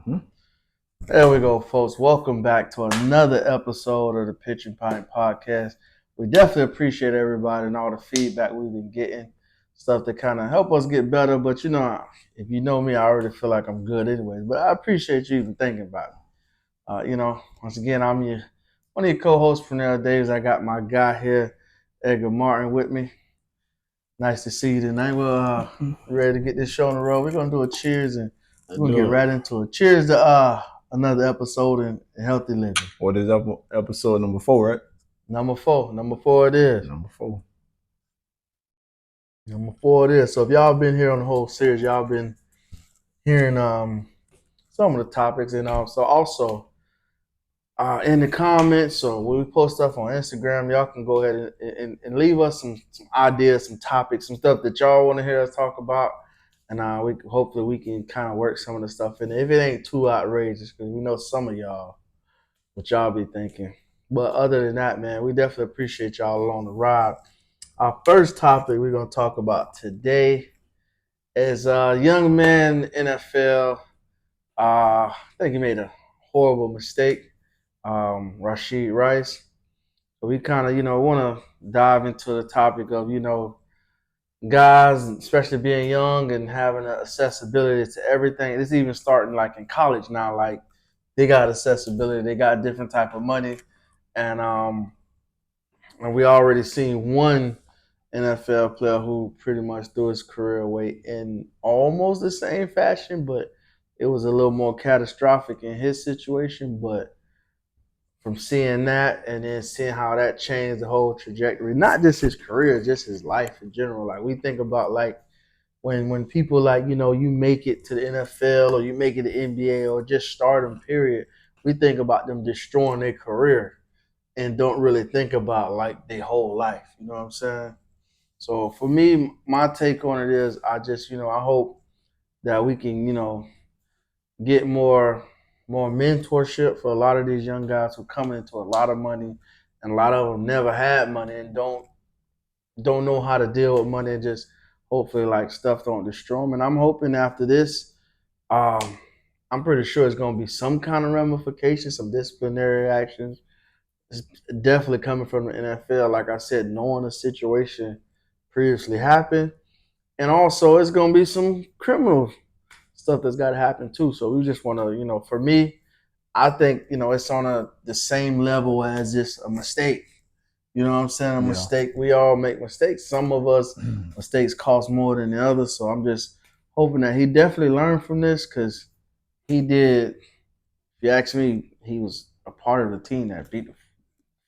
Mm-hmm. There we go, folks. Welcome back to another episode of the Pitch and Pint Podcast. We definitely appreciate everybody and all the feedback we've been getting, stuff that kind of help us get better. But if you know me, I already feel like I'm good anyways. But I appreciate you even thinking about me. Once again, I'm one of your co-hosts for now, Days. I got my guy here, Edgar Martin, with me. Nice to see you tonight. Well, ready to get this show on the road. We're gonna do a cheers and we're gonna get right into it. Cheers to another episode in healthy living. What is episode number 4, right? Number four it is. Number 4. Number 4 it is. So if y'all been here on the whole series, y'all been hearing some of the topics and so also in the comments or when we post stuff on Instagram, y'all can go ahead and leave us some ideas, some topics, some stuff that y'all want to hear us talk about. And hopefully we can kind of work some of the stuff in. If it ain't too outrageous, because we know some of y'all, what y'all be thinking. But other than that, man, we definitely appreciate y'all along the ride. Our first topic we're gonna talk about today is a young man in NFL. I think he made a horrible mistake, Rashid Rice. So we kind of, want to dive into the topic of, guys, especially being young and having accessibility to everything. It's even starting like in college now. Like they got accessibility, they got different type of money, and we already seen one NFL player who pretty much threw his career away in almost the same fashion, but it was a little more catastrophic in his situation. But from seeing that and then seeing how that changed the whole trajectory, not just his career, just his life in general. Like we think about like when people like, you make it to the NFL or you make it to the NBA or just stardom period, we think about them destroying their career and don't really think about like their whole life. You know what I'm saying? So for me, my take on it is I just, I hope that we can, get more mentorship for a lot of these young guys who come into a lot of money and a lot of them never had money and don't know how to deal with money and just hopefully like stuff don't destroy them. And I'm hoping after this, um, I'm pretty sure it's gonna be some kind of ramification, some disciplinary actions. It's definitely coming from the NFL. Like I said, knowing the situation previously happened. And also it's gonna be some criminal stuff that's gotta happen too. So we just wanna, for me, I think, it's on the same level as just a mistake. You know what I'm saying? A mistake. We all make mistakes. Some of us mistakes cost more than the others. So I'm just hoping that he definitely learned from this because he did. If you ask me, he was a part of the team that beat the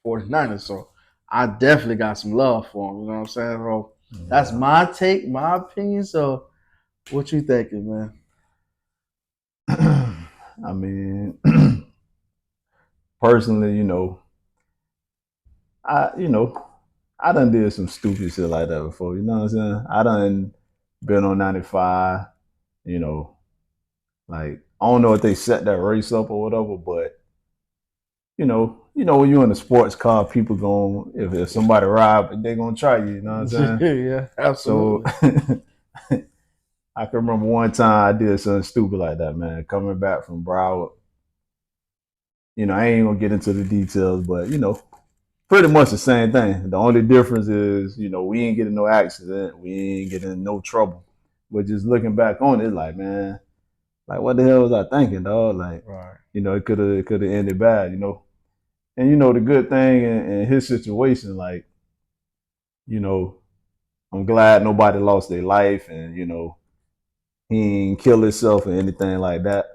49ers. So I definitely got some love for him. You know what I'm saying? So that's my take, my opinion. So what you thinking, man? I mean, personally, I done did some stupid shit like that before. You know what I'm saying? I done been on 95. You know, like I don't know if they set that race up or whatever, but when you're in a sports car, people going if somebody ride, they're gonna try you. You know what I'm saying? Yeah, absolutely. So I can remember one time I did something stupid like that, man. Coming back from Broward, I ain't gonna get into the details, but pretty much the same thing. The only difference is, we ain't getting no accident, we ain't getting no trouble. But just looking back on it, like man, like what the hell was I thinking, dog? Like, Right. it could have ended bad. And the good thing in his situation, like, you know, I'm glad nobody lost their life, and he ain't kill himself or anything like that.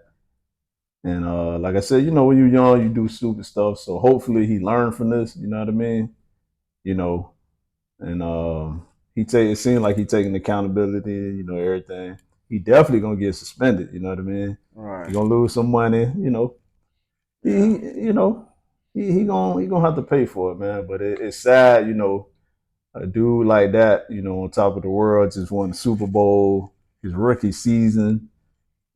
And like I said, when you're young, you do stupid stuff. So hopefully he learned from this. You know what I mean? You know, and it seemed like he taking accountability. Everything. He definitely gonna get suspended. You know what I mean? Right. He gonna lose some money. He, Yeah. he gonna have to pay for it, man. But it's sad. A dude like that. On top of the world, just won the Super Bowl. His rookie season.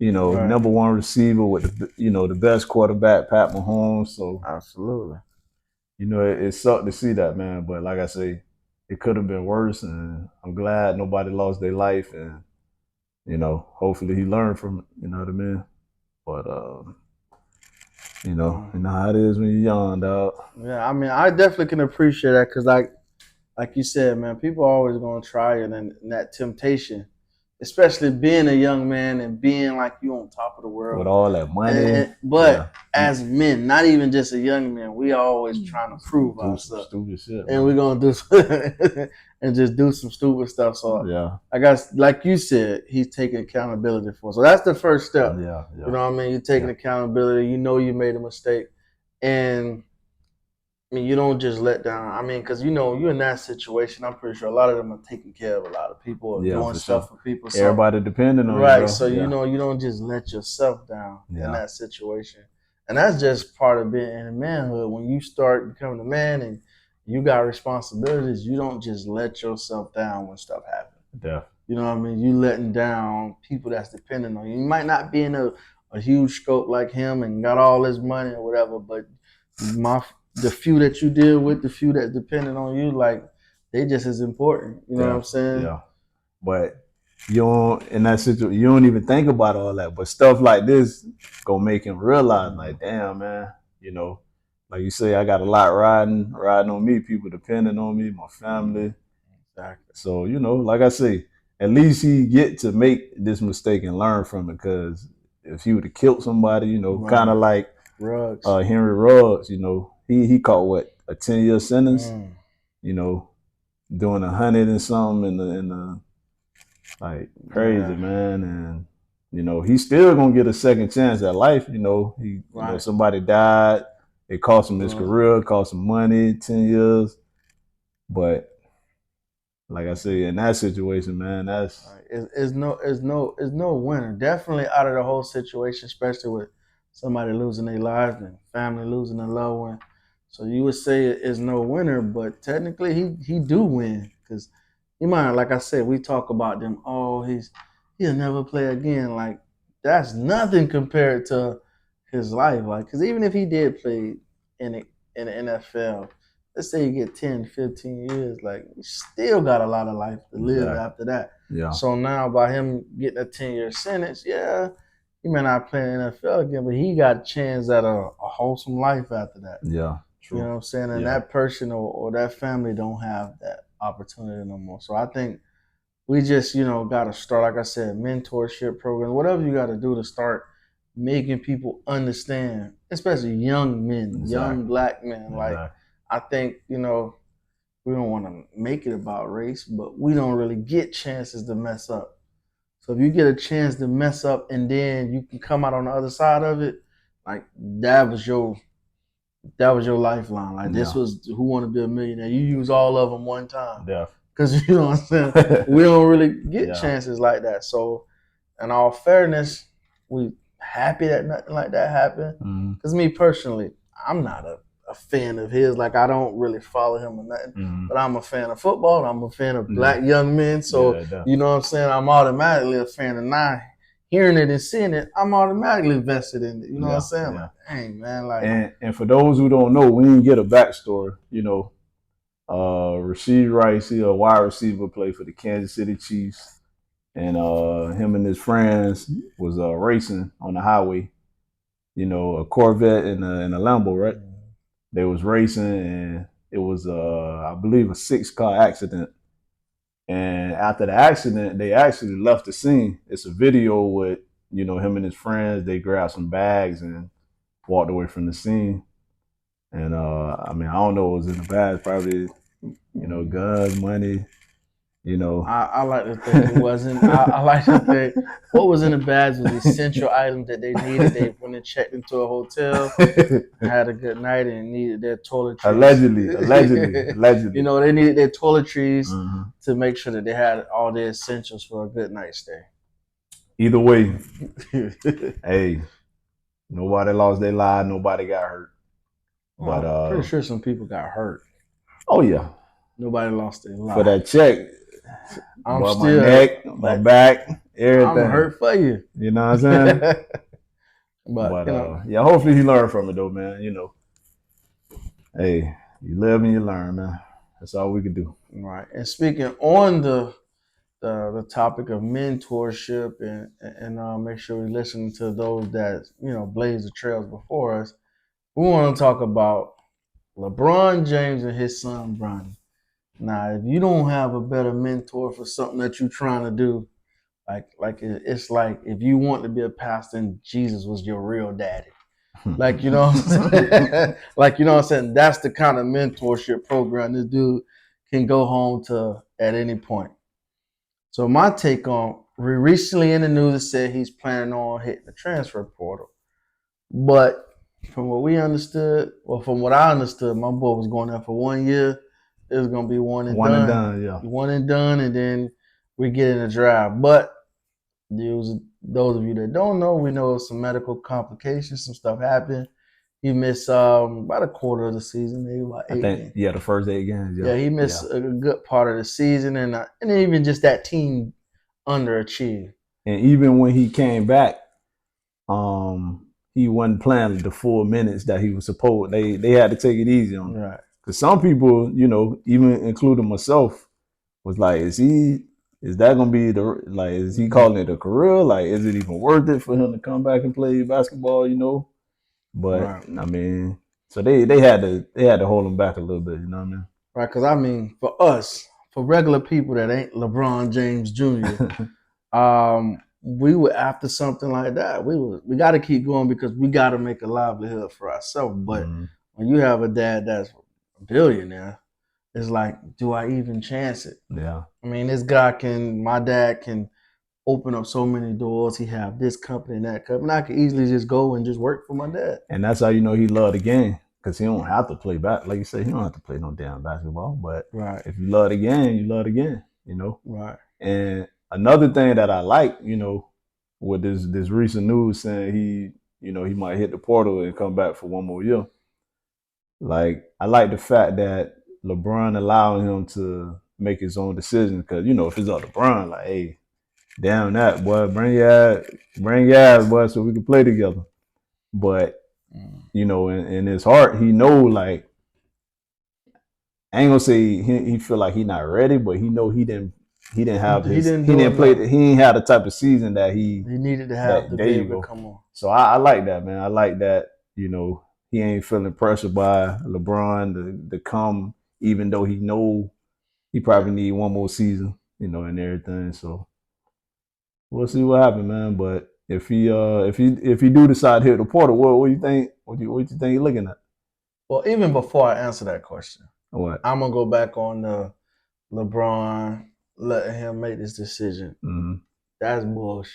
Right. Number one receiver with the best quarterback, Pat Mahomes. So Absolutely. it sucked to see that, man. But like I say, it could have been worse, and I'm glad nobody lost their life, and hopefully he learned from it. You know what I mean? But you know how it is when you're young, dog. Yeah, I mean, I definitely can appreciate that because, like you said, man, people are always gonna try it, and that temptation, especially being a young man and being like you on top of the world. With all that money, But as men, not even just a young man, we always trying to prove do some ourselves, stupid shit, and man. we're gonna do and just do some stupid stuff. So Yeah, I guess, like you said, he's taking accountability for it. So that's the first step. yeah. You know what I mean? You're taking accountability. You know you made a mistake, and I mean, you don't just let down. I mean, because you're in that situation. I'm pretty sure a lot of them are taking care of a lot of people or doing for stuff sure. for people. So, Everybody depending on you, right. bro. So Yeah, you don't just let yourself down in yeah, that situation, and that's just part of being in manhood. When you start becoming a man and you got responsibilities, you don't just let yourself down when stuff happens. yeah, You know what I mean? You letting down people that's dependent on you. You might not be in a huge scope like him and got all his money or whatever, but the few that you deal with, the few that's dependent on you, like they just as important. You know what I'm saying? yeah. But you don't in that situation. You don't even think about all that. But stuff like this gonna make him realize, like, damn, man. You know, like you say, I got a lot riding on me. People depending on me, my family. Exactly. So like I say, at least he get to make this mistake and learn from it. Because if he would have killed somebody, Right. kind of like Ruggs. Henry Ruggs, he caught what, a 10-year sentence. Doing 100 and something in the like crazy, man. And he's still gonna get a second chance at life. Somebody died. It cost him his career, cost him money, 10 years. But like I say, in that situation, man, that's is no winner. Definitely out of the whole situation, especially with somebody losing their lives and family losing a loved one. So you would say it is no winner, but technically he do win because you mind, like I said, we talk about them. Oh, he'll never play again. Like that's nothing compared to his life. Like because even if he did play in the, in the NFL, let's say you get 10, 15 years, like you still got a lot of life to live after that. Yeah. So now by him getting a 10-year sentence, yeah, he may not play in the NFL again, but he got a chance at a wholesome life after that. Yeah. True. You know what I'm saying? And that person or that family don't have that opportunity no more. So I think we just, got to start, like I said, mentorship program, whatever you got to do to start making people understand, especially young men, young black men. Like, I think, we don't want to make it about race, but we don't really get chances to mess up. So if you get a chance to mess up and then you can come out on the other side of it, like that was your lifeline. Like this was Who Want to Be a Millionaire. You use all of them one time. Yeah. Because you know what I'm saying? We don't really get chances like that. So in all fairness, we happy that nothing like that happened. Because me personally, I'm not a fan of his. Like I don't really follow him or nothing. But I'm a fan of football. I'm a fan of black young men. So you know what I'm saying? I'm automatically a fan of now. Hearing it and seeing it, I'm automatically invested in it. You know what I'm saying? Like, dang, man. Like, and for those who don't know, we didn't get a backstory. Rashid Rice, he a wide receiver, played for the Kansas City Chiefs, and him and his friends was racing on the highway. A Corvette and a Lambo, right? They was racing, and it was I believe a 6-car accident. And after the accident, they actually left the scene. It's a video with him and his friends. They grabbed some bags and walked away from the scene. And I mean, I don't know what was in the bags. Probably guns, money. I like to think it wasn't. I like to think what was in the bags was essential items that they needed. They went and checked into a hotel, had a good night, and needed their toiletries. Allegedly. They needed their toiletries to make sure that they had all their essentials for a good night stay. Either way, hey, nobody lost their life. Nobody got hurt. But I'm pretty sure some people got hurt. Oh yeah. Nobody lost their life. For that check. I'm still my neck, my back, everything. I'm hurt for you. You know what I'm saying? but hopefully he learned from it though, man. Hey, you live and you learn, man. That's all we can do. Right. And speaking on the the topic of mentorship and make sure we listen to those that blaze the trails before us. We want to talk about LeBron James and his son Bronny. Now, if you don't have a better mentor for something that you're trying to do, it's like if you want to be a pastor and Jesus was your real daddy. Like, you know what I'm saying? Like, you know what I'm saying? That's the kind of mentorship program this dude can go home to at any point. So my take on recently in the news it said he's planning on hitting the transfer portal. But from what we understood, or from what I understood, my boy was going there for 1 year. It was gonna be one and done. Yeah. One and done, and then we get in the draft. But those of you that don't know, we know some medical complications, some stuff happened. He missed about a quarter of the season, maybe about 8 games. The first 8 games. Yeah, he missed a good part of the season, and even just that team underachieved. And even when he came back, he wasn't playing the full minutes that he was supposed. They had to take it easy on him. Right. Because some people, even including myself, was like, is that gonna be is he calling it a career? Like, is it even worth it for him to come back and play basketball? But right. I mean, so they had to hold him back a little bit. You know what I mean? Right. Because I mean, for us, for regular people that ain't LeBron James Jr., we were after something like that. We got to keep going because we got to make a livelihood for ourselves. But when you have a dad that's a billionaire, it's like, do I even chance it? Yeah. I mean, my dad can open up so many doors. He have this company and that company. I could easily just go and just work for my dad. And that's how you know he loved the game. Because he don't have to play back. Like you said, he don't have to play no damn basketball. But if you love the game, you love the game, Right. And another thing that I like, with this recent news saying he might hit the portal and come back for 1 more year. Like, I like the fact that LeBron allowing him to make his own decisions. Because, if it's up to LeBron, like, hey, damn that, boy, bring your ass, boy, so we can play together. But, in his heart, he know, like, I ain't gonna say he feel like he not ready, but he know he didn't have the type of season that he needed to have to be able to come on. So I like that, man. I like that, he ain't feeling pressured by LeBron to come, even though he know he probably need 1 more season, and everything. So we'll see what happens, man. But if he do decide to hit the portal, what do you think? What do you think you're looking at? Well, even before I answer that question, what? I'm gonna go back on the LeBron letting him make this decision. Mm-hmm. That's bullshit.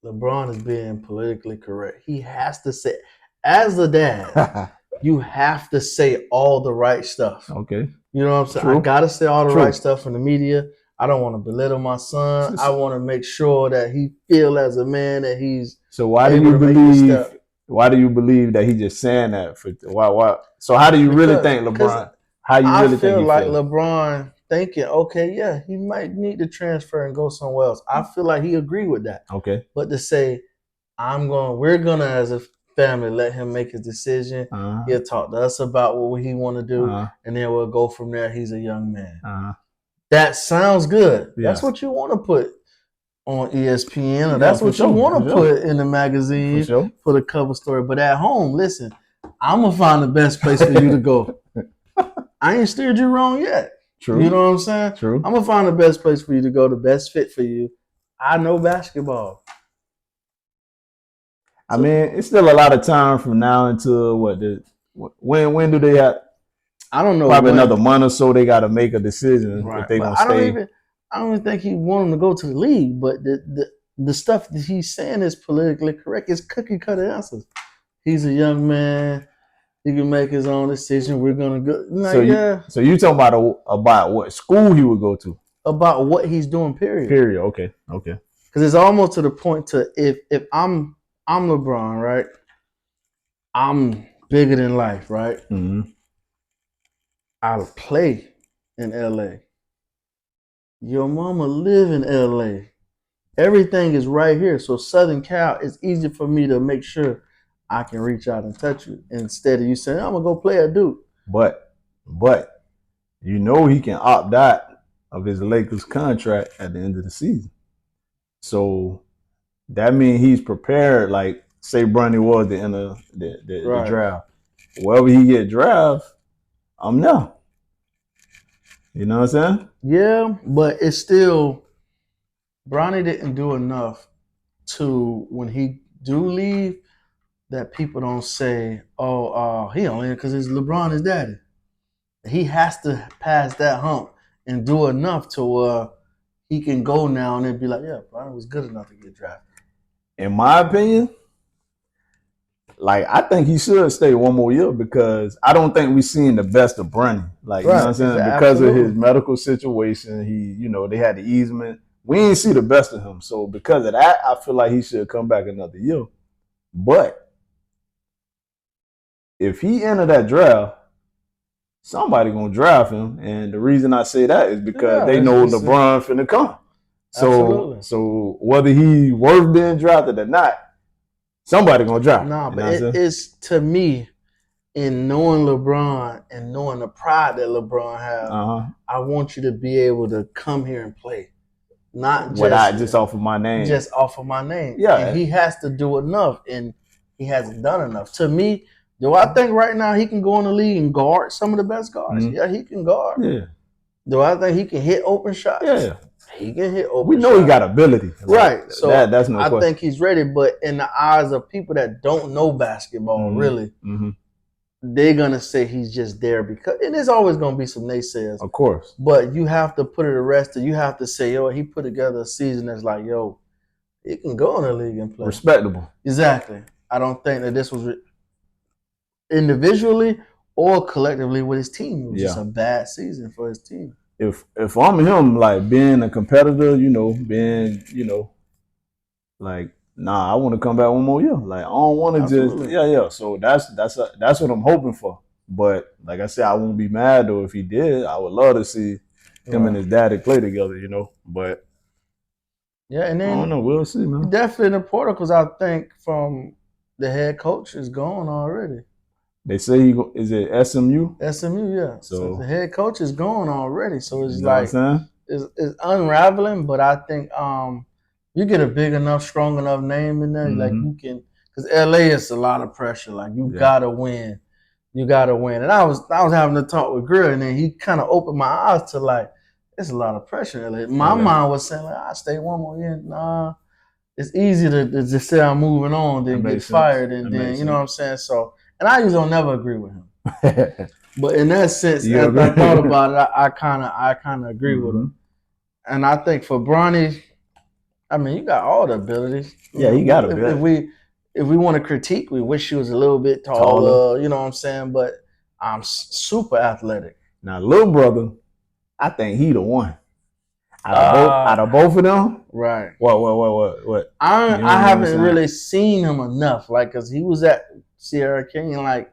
LeBron is being politically correct. He has to say, as a dad, you have to say all the right stuff. Okay. You know what I'm saying? True. I gotta say all the right stuff in the media. I don't want to belittle my son. I want to make sure that he feel as a man that he's. So why do you believe? Why do you believe that he just saying that? Why? So how do you really think LeBron? How you really think? I feel like LeBron thinking, okay, yeah, he might need to transfer and go somewhere else. I feel like he agreed with that. Okay. But to say, we're gonna as a family let him make his decision. He'll talk to us about what he want to do, and then we'll go from there. He's a young man. That sounds good. Yeah. That's what you want to put on ESPN, or that's what you want to put in the magazine for the cover story. But at home, listen, I'm gonna find the best place for you to go. I ain't steered you wrong yet. True. You know what I'm saying? True. I'm gonna find the best place for you to go, the best fit for you. I know basketball. I mean, it's still a lot of time from now until when do they have? I don't know. Probably another month or so. They got to make a decision if they gonna stay. I don't even think he want him to go to the league. But the stuff that he's saying is politically correct. It's cookie cutter answers. He's a young man. He can make his own decision. We're gonna go. So you talking about what school he would go to? About what he's doing. Period. Okay. Because it's almost to the point to if I'm LeBron, right? I'm bigger than life, right? Mm-hmm. I'll play in LA. Your mama live in LA. Everything is right here. So Southern Cal, it's easy for me to make sure I can reach out and touch you instead of you saying, I'm gonna go play at Duke. But he can opt out of his Lakers contract at the end of the season. So that means he's prepared. Like say Bronny was the end of the draft. Wherever he get drafted, I'm there. You know what I'm saying? Yeah, but it's still Bronny didn't do enough to when he do leave that people don't say, "Oh, he only because it's LeBron his daddy." He has to pass that hump and do enough to he can go now and then be like, "Yeah, Bronny was good enough to get drafted." In my opinion, like I think he should stay one more year because I don't think we've seen the best of Bronny. Like, you know what I'm saying? Because of his medical situation, they had the easement. We didn't see the best of him. So because of that, I feel like he should come back another year. But if he enter that draft, somebody gonna draft him. And the reason I say that is because they know LeBron finna come. So whether he worth being drafted or not, somebody gonna draft him. Nah, but it's to me, in knowing LeBron and knowing the pride that LeBron has, I want you to be able to come here and play. Not just off of my name. Just off of my name. Yeah. And he has to do enough, and he hasn't done enough. To me, do I think right now he can go in the league and guard some of the best guards? Mm-hmm. Yeah, he can guard. Yeah. Do I think he can hit open shots? Yeah. He can hit open shots. We know he got ability. Right. So that's no question. I think he's ready, but in the eyes of people that don't know basketball, really, they're going to say he's just there because, and there's always going to be some naysayers. Of course. But you have to put it to rest. You have to say, yo, he put together a season that's like, yo, he can go in the league and play. Respectable. Exactly. I don't think that this was individually or collectively with his team. It was just a bad season for his team. If I'm him, like being a competitor, like, nah, I want to come back one more year. Like I don't want to just So that's what I'm hoping for. But like I said, I won't be mad though if he did. I would love to see him and his daddy play together, But and then I don't know. We'll see, man. Definitely in the portal because I think from the head coach is gone already. They say is it SMU? SMU, yeah. So the head coach is gone already. So it's like it's unraveling. But I think you get a big enough, strong enough name in there, like you can, because LA is a lot of pressure. Like you gotta win, you gotta win. And I was having a talk with Grill, and then he kind of opened my eyes to like, it's a lot of pressure in LA. My mind was saying like, I stay one more year. Nah, it's easy to just say I'm moving on, then get fired, and then you know what I'm saying. So, and I usually don't never agree with him, but in that sense, as I thought about it, I kind of agree with him. And I think for Bronny, I mean, you got all the abilities. Yeah, he got ability. If we want to critique, we wish he was a little bit taller. You know what I'm saying? But I'm super athletic. Now, little brother, I think he the one. Out of both of them, right? What? I haven't really seen him enough, like, cause he was at Sierra Canyon, like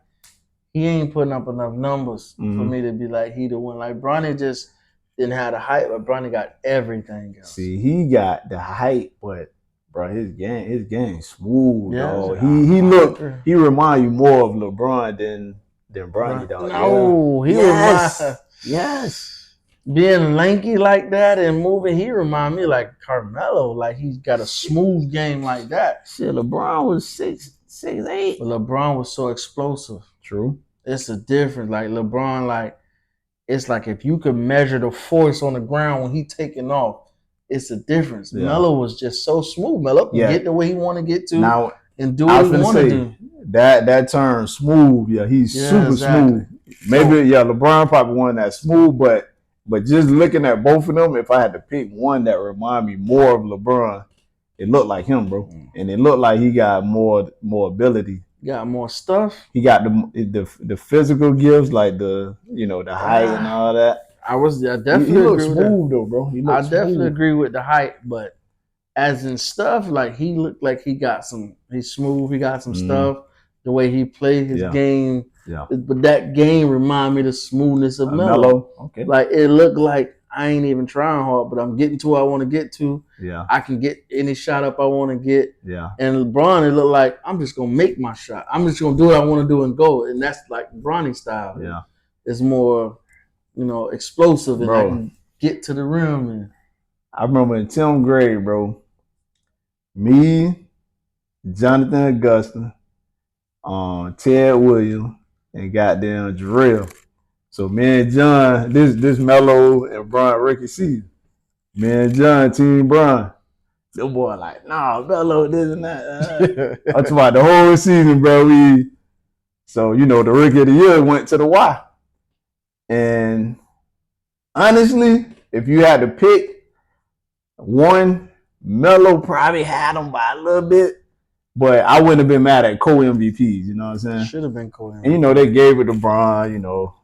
he ain't putting up enough numbers for me to be like he the one. Like Bronny just didn't have the height, but Bronny got everything else. See, he got the height, but bro, his game smooth. Yeah, he remind you more of LeBron than Bronny, dog. No, he reminds. Being lanky like that and moving, he remind me like Carmelo. Like he's got a smooth game like that. Shit, LeBron was 6'8". But LeBron was so explosive. True. It's a difference. Like LeBron, like it's like if you could measure the force on the ground when he taking off, it's a difference. Yeah. Melo was just so smooth. Melo can get the way he want to get to now, and do what he want to do. That term smooth, he's super smooth. Maybe LeBron probably one that's smooth, but just looking at both of them, if I had to pick one that remind me more of LeBron, it looked like him, bro. And it looked like he got more ability. Got more stuff. He got the physical gifts, like the height and all that. I definitely he looks smooth though, bro. I definitely agree with the height, but as in stuff, like he looked like he got some. He's smooth. He got some stuff. The way he played his game. Yeah. But that game remind me of the smoothness of Melo. Okay. Like it looked like I ain't even trying hard, but I'm getting to where I want to get to. Yeah. I can get any shot up I want to get. Yeah. And LeBron, it looked like I'm just gonna make my shot. I'm just gonna do what I want to do and go. And that's like Bronny style. Yeah. It's more, explosive and I can get to the rim. And I remember in 10th grade, bro, me, Jonathan Augusta, Ted Williams, and goddamn Jarrell. So me and John, this Melo and Bron Ricky season. Me and John, Team Bron. The boy like, nah, Melo, this and that. I'm talking about the whole season, bro. So, you know, the Rookie of the Year went to the Y. And honestly, if you had to pick one, Melo probably had him by a little bit, but I wouldn't have been mad at co-MVPs, you know what I'm saying? Should have been cool. And, you know, they gave it to Bron, you know.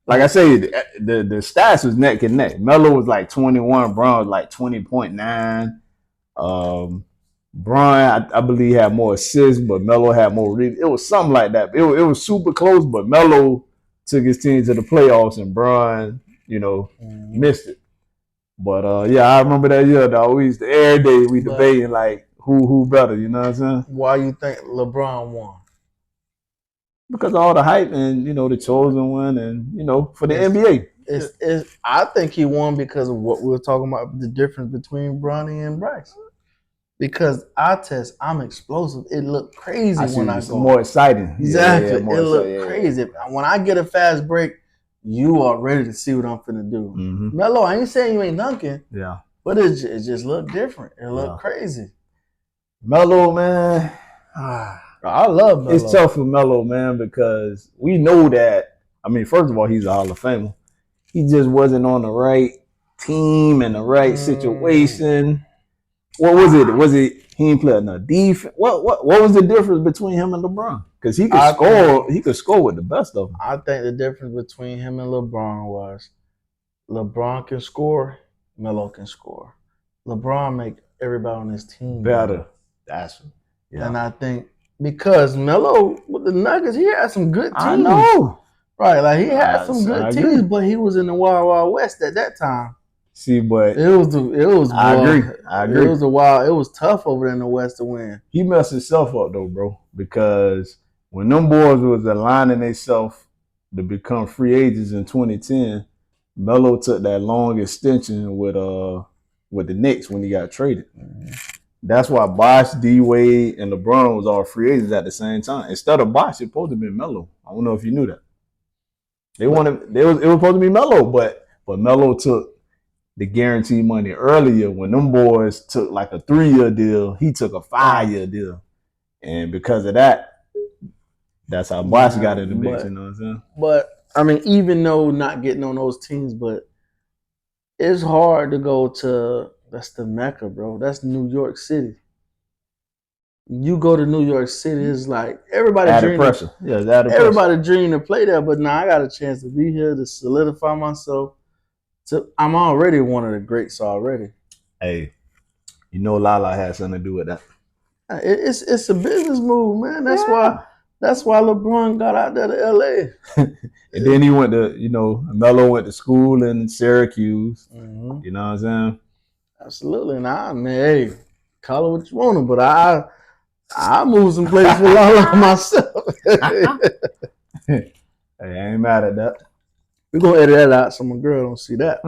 Like I say, the stats was neck and neck. Melo was like 21, Bron was like 20.9. Bron, I believe, had more assists, but Melo had more reads. It was something like that. It was super close, but Melo took his team to the playoffs, and Bron, you know, missed it. But yeah, I remember that year. Though every day we debating like who better. You know what I'm saying? Why you think LeBron won? Because of all the hype and, you know, the chosen one, and, you know, for the NBA. I think he won because of what we were talking about, the difference between Bronny and Bryce. Because I'm explosive. It looked crazy when I go. More exciting. Exactly. It looked crazy. When I get a fast break, you are ready to see what I'm finna do. Mm-hmm. Melo, I ain't saying you ain't dunking. Yeah. But it just looked different. It looked crazy. Melo, man. I love Melo. It's tough for Melo, man, because we know that. I mean, first of all, he's a Hall of Famer. He just wasn't on the right team and the right situation. What was it? Was it he ain't playing enough defense? What was the difference between him and LeBron? Because he could score. He could score with the best of them. I think the difference between him and LeBron was LeBron can score, Melo can score. LeBron make everybody on his team better. And I think because Melo with the Nuggets, he had some good teams. I know. Right, like he had some good teams, but he was in the Wild Wild West at that time. See, but it was. I agree. It was it was tough over there in the West to win. He messed himself up though, bro, because when them boys was aligning themselves to become free agents in 2010, Melo took that long extension with the Knicks when he got traded. Mm-hmm. That's why Bosh, D Wade, and LeBron was all free agents at the same time. Instead of Bosh, it supposed to be Melo. I don't know if you knew that. It was supposed to be Melo, but Melo took the guaranteed money earlier. When them boys took like a 3-year deal, he took a 5-year deal. And because of that, that's how Bosh got in the mix, you know what I'm saying? But I mean, even though not getting on those teams, but it's hard to go to, that's the Mecca, bro. That's New York City. You go to New York City, it's like everybody dream pressure. Everybody dream to play there, but now I got a chance to be here to solidify myself. I'm already one of the greats already. Hey, you know Lala had something to do with that. It's a business move, man. That's why LeBron got out there to LA. And then he went to, you know, Melo went to school in Syracuse. Mm-hmm. You know what I'm saying? Absolutely. And hey, call it what you want to, but I move some places for Lala myself. Hey, I ain't mad at that. We're gonna edit that out so my girl don't see that.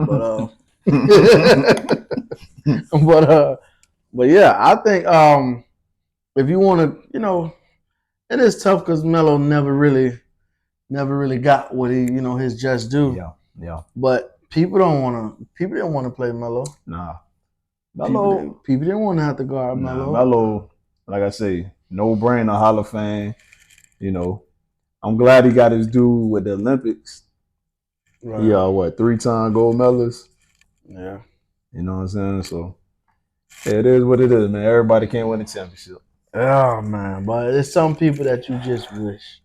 But yeah, I think if you want to, you know, it is tough because Melo never really got what he, you know, his just due. Yeah. But people didn't want to play Melo. Nah. People didn't want to have to guard Melo. Melo, like I say, no brainer, Hall of Fame. You know, I'm glad he got his due with the Olympics. Right. Yeah, 3-time gold medalist. Yeah. You know what I'm saying? So it is what it is, man. Everybody can't win a championship. Oh man, but there's some people that you just wish.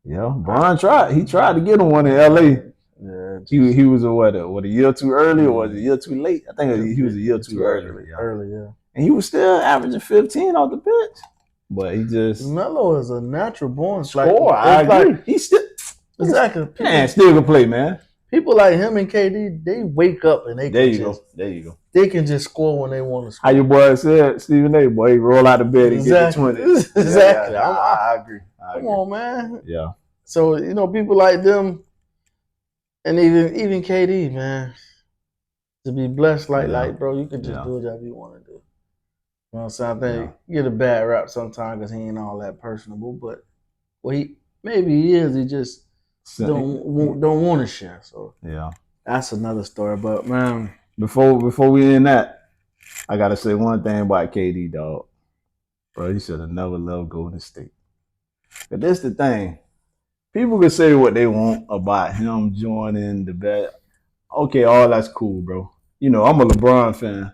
Yeah, Bron tried. He tried to get him one in LA. Yeah, he was a year too early or was it a year too late? I think he was a year too early. Early, yeah. And he was still averaging 15 off the bench. But he just Melo is a natural born scorer. I agree. Like, he's still exactly. Man, still can play, man. People like him and KD, they wake up and they there you go. They can just score when they want to score. How your boy said, Stephen A. Boy, he roll out of bed and get the 20. Exactly. Yeah, I agree. Come on, man. Yeah. So, you know, people like them and even KD, man, to be blessed Yeah. like bro, you can just Yeah. do whatever you want to do. You know what I'm saying? I think Yeah. he get a bad rap sometimes because he ain't all that personable, but maybe he is. He just don't want to share. So Yeah. that's another story. But man, Before we end that, I gotta say one thing about KD, dog. Bro, he should have never left Golden State. But that's the thing. People can say what they want about him joining the bet. Okay, all that's cool, bro. You know, I'm a LeBron fan.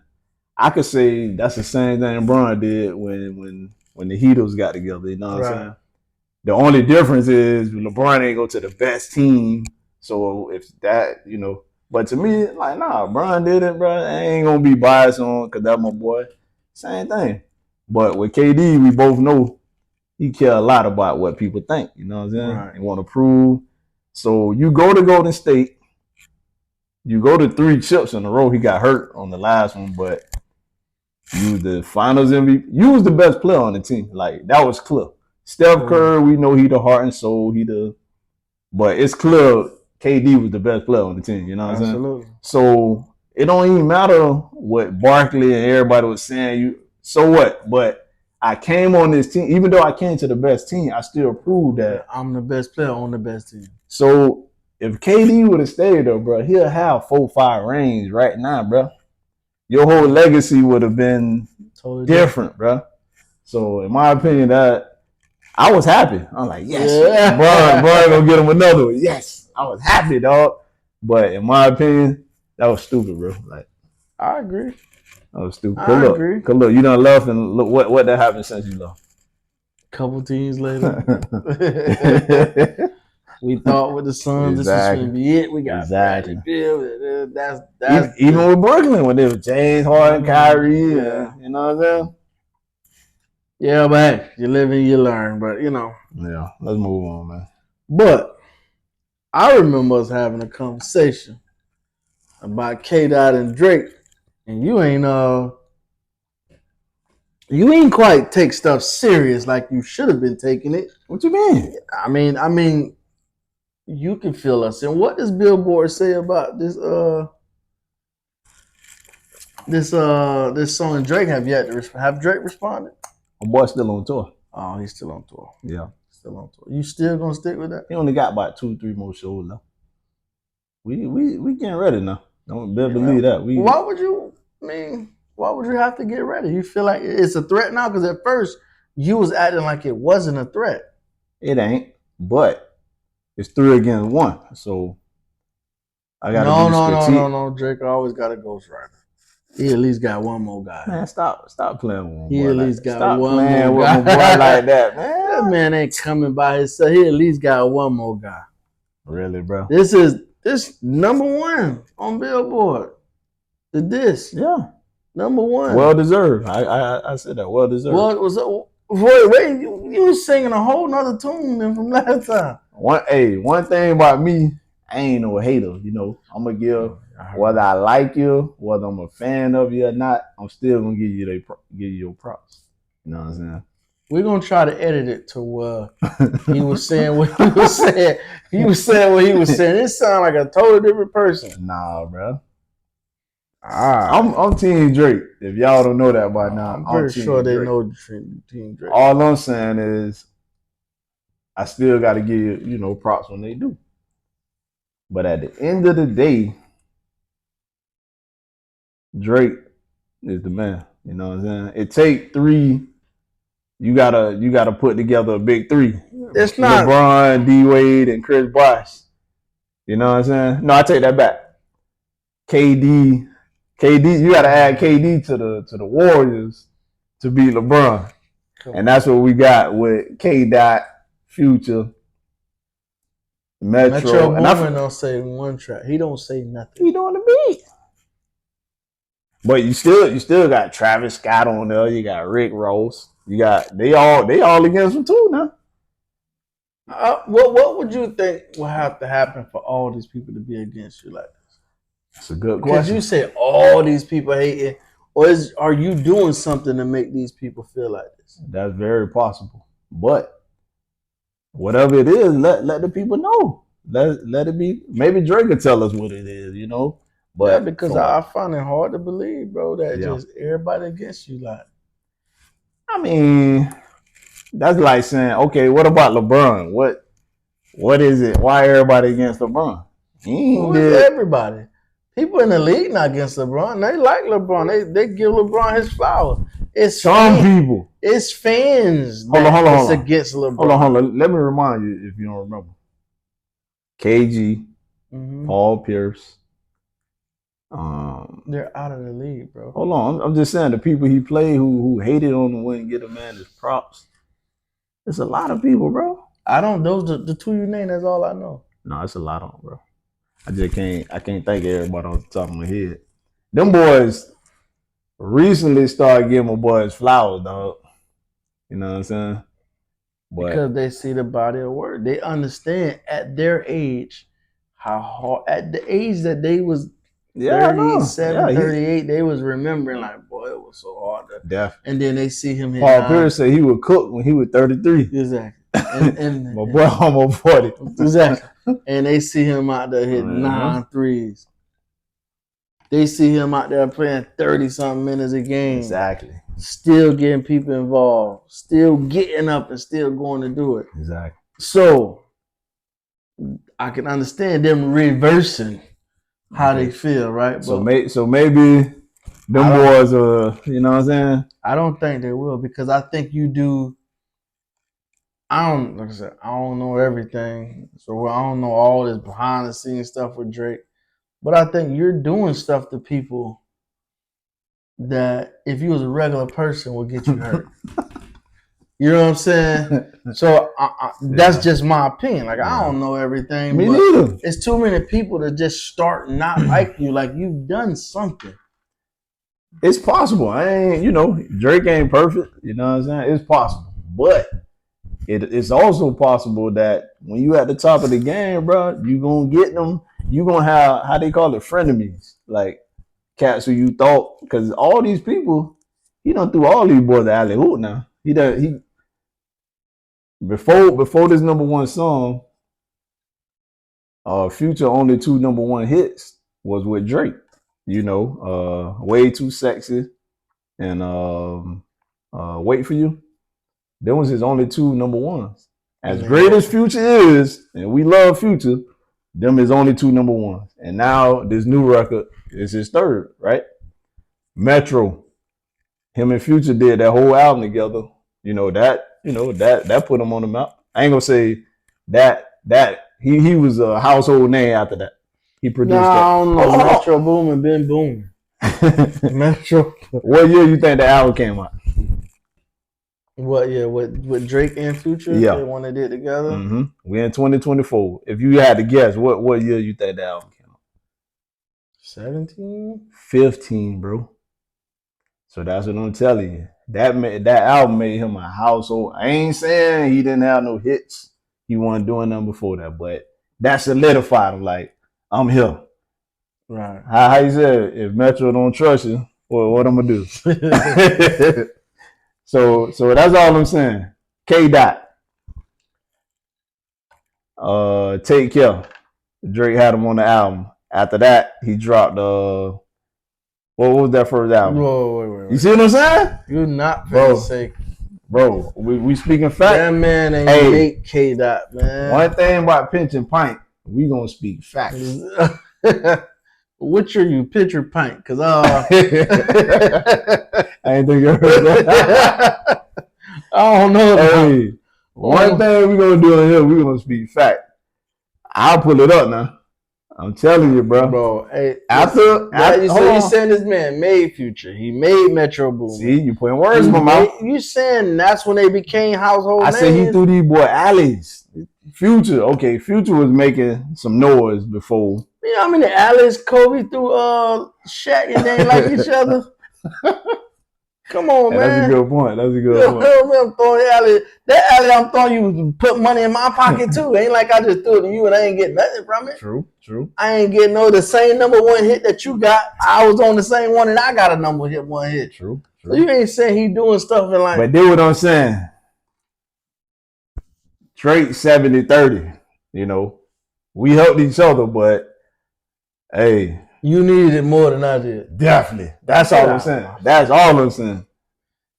I could say that's the same thing LeBron did when the Heatles got together. You know what I'm saying? The only difference is LeBron ain't go to the best team. So if that, you know, but to me, like, nah, LeBron did it, bro. I ain't gonna be biased on because that's my boy. Same thing. But with KD, we both know he care a lot about what people think. You know what I'm saying? Right. They want to prove. So you go to Golden State, you go to 3 chips in a row. He got hurt on the last one, but you was the Finals MVP. You was the best player on the team. Like that was clear. Steph Curry, we know he the heart and soul. But it's clear KD was the best player on the team. You know what I'm saying? Absolutely. So it don't even matter what Barkley and everybody was saying. So what? But I came on this team, even though I came to the best team, I still proved that I'm the best player on the best team. So if KD would have stayed there, bro, he'll have 4-5 rings right now, bro. Your whole legacy would have been totally different, bro. So in my opinion, that I was happy. I'm like, yes, Brian gonna get him another one. Yes, I was happy, dog. But in my opinion, that was stupid, bro. Like, I agree. That was stupid. I agree. Cause look, you done left, and look what that happened since you left. Couple teams later. We thought with the Suns, this was going to be it. We got Bradley Beal. That's even with Brooklyn when they were James Harden, Kyrie, yeah. You know what I'm saying? Yeah, but hey, you live and you learn. But you know, yeah. Let's move on, man. But I remember us having a conversation about K-Dot and Drake, and you ain't quite take stuff serious like you should have been taking it. What you mean? I mean. You can feel us. And what does Billboard say about this song Drake have yet to have Drake responded? My boy's still on tour. Oh, he's still on tour. Yeah. Still on tour. You still gonna stick with that? He only got about 2-3 more shows left. We getting ready now. Don't believe that. Why would you have to get ready? You feel like it's a threat now? Because at first you was acting like it wasn't a threat. It ain't, but it's 3 against 1, so I gotta No. Drake always got a ghostwriter. He at least got one more guy. Man, stop playing with He at least got stop one playing more with guy. my boy like that, man. That man ain't coming by himself. He at least got one more guy. Really, bro? This is number 1 on Billboard. Yeah, number 1. Well deserved. I said that. Well deserved. Well, wait, you was singing a whole nother tune than from last time. One thing about me, I ain't no hater. You know, I'm gonna give whether I like you, whether I'm a fan of you or not. I'm still gonna give you your props. You know what I'm saying? We're gonna try to edit it to where he was saying what he was saying. He was saying what he was saying. It sounded like a totally different person. Nah, bro. I'm Team Drake. If y'all don't know that by now, I'm pretty sure they know Team Drake. All I'm saying is, I still got to give you props when they do. But at the end of the day, Drake is the man. You know what I'm saying? It take 3. You gotta put together a big 3. It's not LeBron, D Wade, and Chris Bosh. You know what I'm saying? No, I take that back. KD, you gotta add KD to the Warriors to beat LeBron. And that's what we got with K-Dot, Future, Metro Boomin don't say one track. He don't say nothing. He doing the beat. But you still got Travis Scott on there. You got Rick Ross. You got they all against him too now. What would you think will have to happen for all these people to be against you like this? That's a good question. Because you say all these people hating, or are you doing something to make these people feel like this? That's very possible. But whatever it is, let the people know. Let it be. Maybe Drake will tell us what it is, Yeah, But because for I find it hard to believe, bro, that yeah, just everybody against you. Like, I mean, that's like saying, okay, what about LeBron? What is it? Why everybody against LeBron? He ain't who is did everybody? People in the league not against LeBron. They like LeBron. They give LeBron his flowers. It's some fans. people. It's fans Hold on, that's hold on. against LeBron. Hold on. Let me remind you if you don't remember. KG, Paul Pierce. They're out of the league, bro. Hold on. I'm just saying the people he played who hated on him wouldn't get a man his props. It's a lot of people, bro. I don't. Those the two you name. That's all I know. No, it's a lot of them, bro. I can't think of everybody off the top of my head. Them boys recently started giving my boys flowers, dog. You know what I'm saying? But Because they see the body of work. They understand at their age how hard, at the age that they was yeah, 37, 38, they was remembering like, boy, it was so hard. And then they see him hit Paul Pierce said he would cook when he was 33. Exactly. And my boy almost 40. Exactly. And they see him out there hitting 9 threes. They see him out there playing 30-something minutes a game. Exactly. Still getting people involved. Still getting up and still going to do it. Exactly. So I can understand them reversing how they feel, right? So maybe them boys you know what I'm saying? I don't think they will, because I think you do. Like I said, I don't know everything. So I don't know all this behind the scenes stuff with Drake. But I think you're doing stuff to people that if you was a regular person would get you hurt. You know what I'm saying? So that's just my opinion. Like, I don't know everything. Me but neither. It's too many people to just start not like you. Like, you've done something. It's possible. Drake ain't perfect. You know what I'm saying? It's possible. But it's also possible that when you at the top of the game, bro, you gonna get them. You gonna have, how they call it, frenemies. Like cats who you thought, because all these people, he done threw all these boys to alley hoop now. He before this number one song, Future only 2 number one hits was with Drake. Way Too Sexy and Wait For You. Them was his only 2 number ones. As great as Future is, and we love Future, them is only 2 number ones. And now this new record is his 3rd, right? Metro. Him and Future did that whole album together. That put him on the map. I ain't gonna say that he was a household name after that. He produced that. I don't know. Metro Boomin been booming. Metro. What year you think the album came out? What year? With Drake and Future? Yeah. They one they did together? Mm-hmm. We in 2024. If you had to guess, what year you think the album came out? 17? 15, bro. So that's what I'm telling you. That album made him a household. I ain't saying he didn't have no hits. He wasn't doing them before that, but that solidified him. Like, I'm here. Right. How you said, if Metro don't trust you, what I'm gonna do? So that's all I'm saying. K-Dot. Take Care. Drake had him on the album. After that, he dropped what was that first album? Whoa, wait. You see what I'm saying? You're not finna say. Bro, we speaking fact. That man ain't make K-Dot, man. One thing about Pinch and Pint, we gonna speak facts. Which are you, Pitch or Pint? Because I ain't think you heard that. I don't know. Hey, one thing we gonna do in here, we gonna speak fact. I'll pull it up now. I'm telling you, bro. Hey, after you saying this man made Future. He made Metro Boomin. See, you putting words in my mouth. You saying that's when they became household names? I said he threw these boy alleys. Future was making some noise before. You know how many alleys Kobe threw Shaq and they ain't like each other? Come on, man. That's a good point. I'm throwing alley. That alley I'm throwing you put money in my pocket too. Ain't like I just threw it to you and I ain't getting nothing from it. True. I ain't getting the same number one hit that you got. I was on the same one and I got a number one hit. True. So you ain't saying he doing stuff and like. But then what I'm saying, Drake 70-30. We helped each other, but hey, You needed it more than I did. Definitely. That's all I'm saying. That's all I'm saying.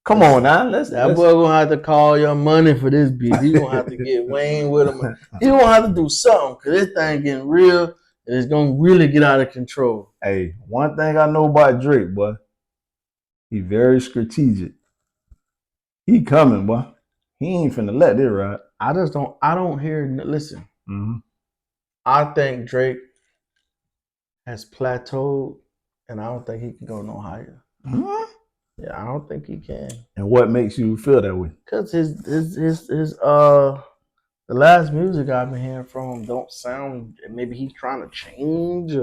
Come on now. That boy gonna have to call your money for this beat. He gonna have to get Wayne with him. He gonna have to do something because this thing getting real and it's gonna really get out of control. Hey, one thing I know about Drake, boy, he very strategic. He coming, boy. He ain't finna let this ride. I don't hear. Listen, Mm-hmm. I think Drake has plateaued, and I don't think he can go no higher. Mm-hmm. Yeah, I don't think he can. And what makes you feel that way? Cause his the last music I've been hearing from him don't sound. Maybe he's trying to change,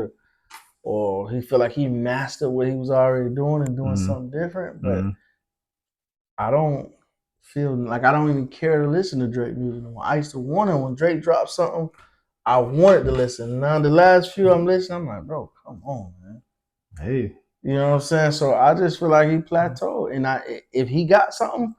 or he feel like he mastered what he was already doing and doing something different. But I don't feel like I don't even care to listen to Drake music anymore. I used to want it when Drake dropped something. I wanted to listen. Now the last few I'm listening, I'm like, bro, come on, man. Hey. You know what I'm saying? So I just feel like he plateaued. And if he got something,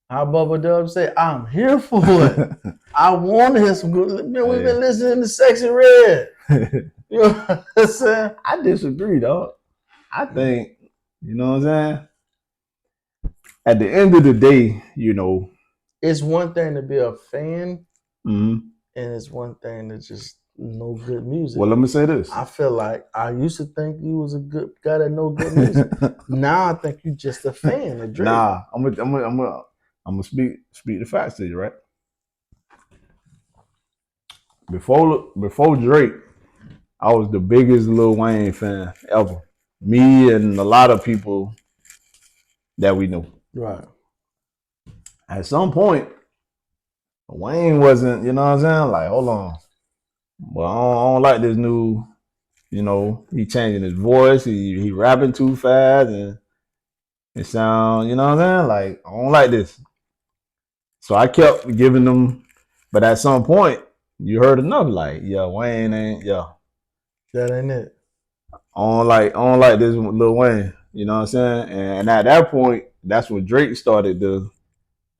how Bubba Dub say, I'm here for it. I want to hear some good. Man, we've been listening to Sexy Red. You know what I'm saying? I disagree, dog. I think, you know what I'm saying? At the end of the day, you know, it's one thing to be a fan, and it's one thing to just know good music. Well, let me say this. I feel like I used to think you was a good guy that know good music. Now I think you just a fan of Drake. Nah, I'm gonna speak the facts to you, right? Before Drake, I was the biggest Lil Wayne fan ever. Me and a lot of people that we knew. Right. At some point, Wayne wasn't, you know what I'm saying? Like, hold on. Well, I don't like this new, you know, he changing his voice, he rapping too fast, and it sound, you know what I'm saying? Like, I don't like this. So I kept giving them, but at some point, you heard enough, like, yeah, Wayne ain't, yeah. That ain't it. I don't like this Lil Wayne, you know what I'm saying? And at that point, that's when Drake started to,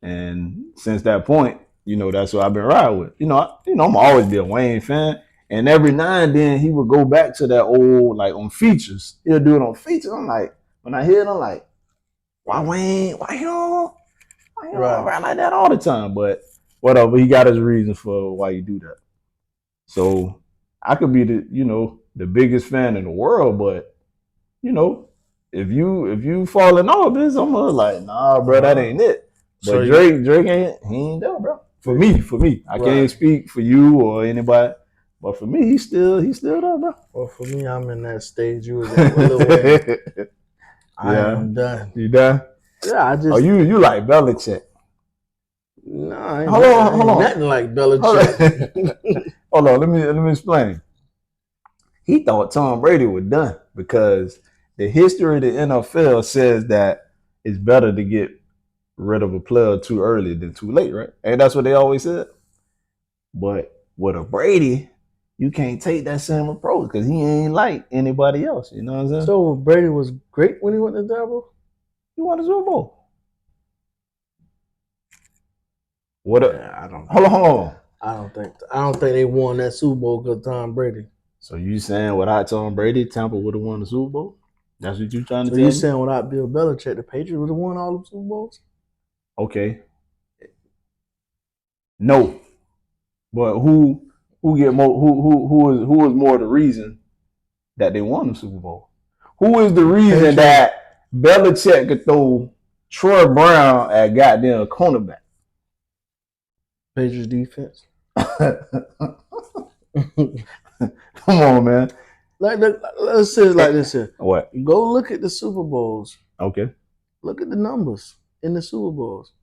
and since that point, you know, that's what I've been riding with. You know, I'm always be a Wayne fan. And every now and then he would go back to that old, like on features. He'll do it on features. I'm like, when I hear it, I'm like, why Wayne? Why you don't rap like that all the time? But whatever, he got his reasons for why you do that. So I could be the biggest fan in the world, but you know, if you falling off this, I'm like, nah, bro, that ain't it. But so Drake ain't there, bro. For me. I can't speak for you or anybody. But for me, he's still there, bro. Well, for me, I'm in that stage you was at with Lil Wayne. I am done. You done? Yeah, I just. Oh, you like Belichick? No, hold on. Nothing like Belichick. Hold on, let me explain. He thought Tom Brady was done because the history of the NFL says that it's better to get rid of a player too early than too late, right? And that's what they always said. But with a Brady, you can't take that same approach because he ain't like anybody else. You know what I'm saying? So Brady was great when he went to Double? He won a Super Bowl. What? I don't. Hold on. I don't think they won that Super Bowl because Tom Brady. So you saying without Tom Brady, Tampa would have won the Super Bowl? That's what you trying to tell me? So you saying without Bill Belichick, the Patriots would have won all the Super Bowls? Okay. No. But who get more? Who is more the reason that they won the Super Bowl? Who is the reason that Belichick could throw Troy Brown at goddamn cornerback? Patriots defense. Come on, man. Let's say it like this here. What? Go look at the Super Bowls. Okay. Look at the numbers in the Super Bowls.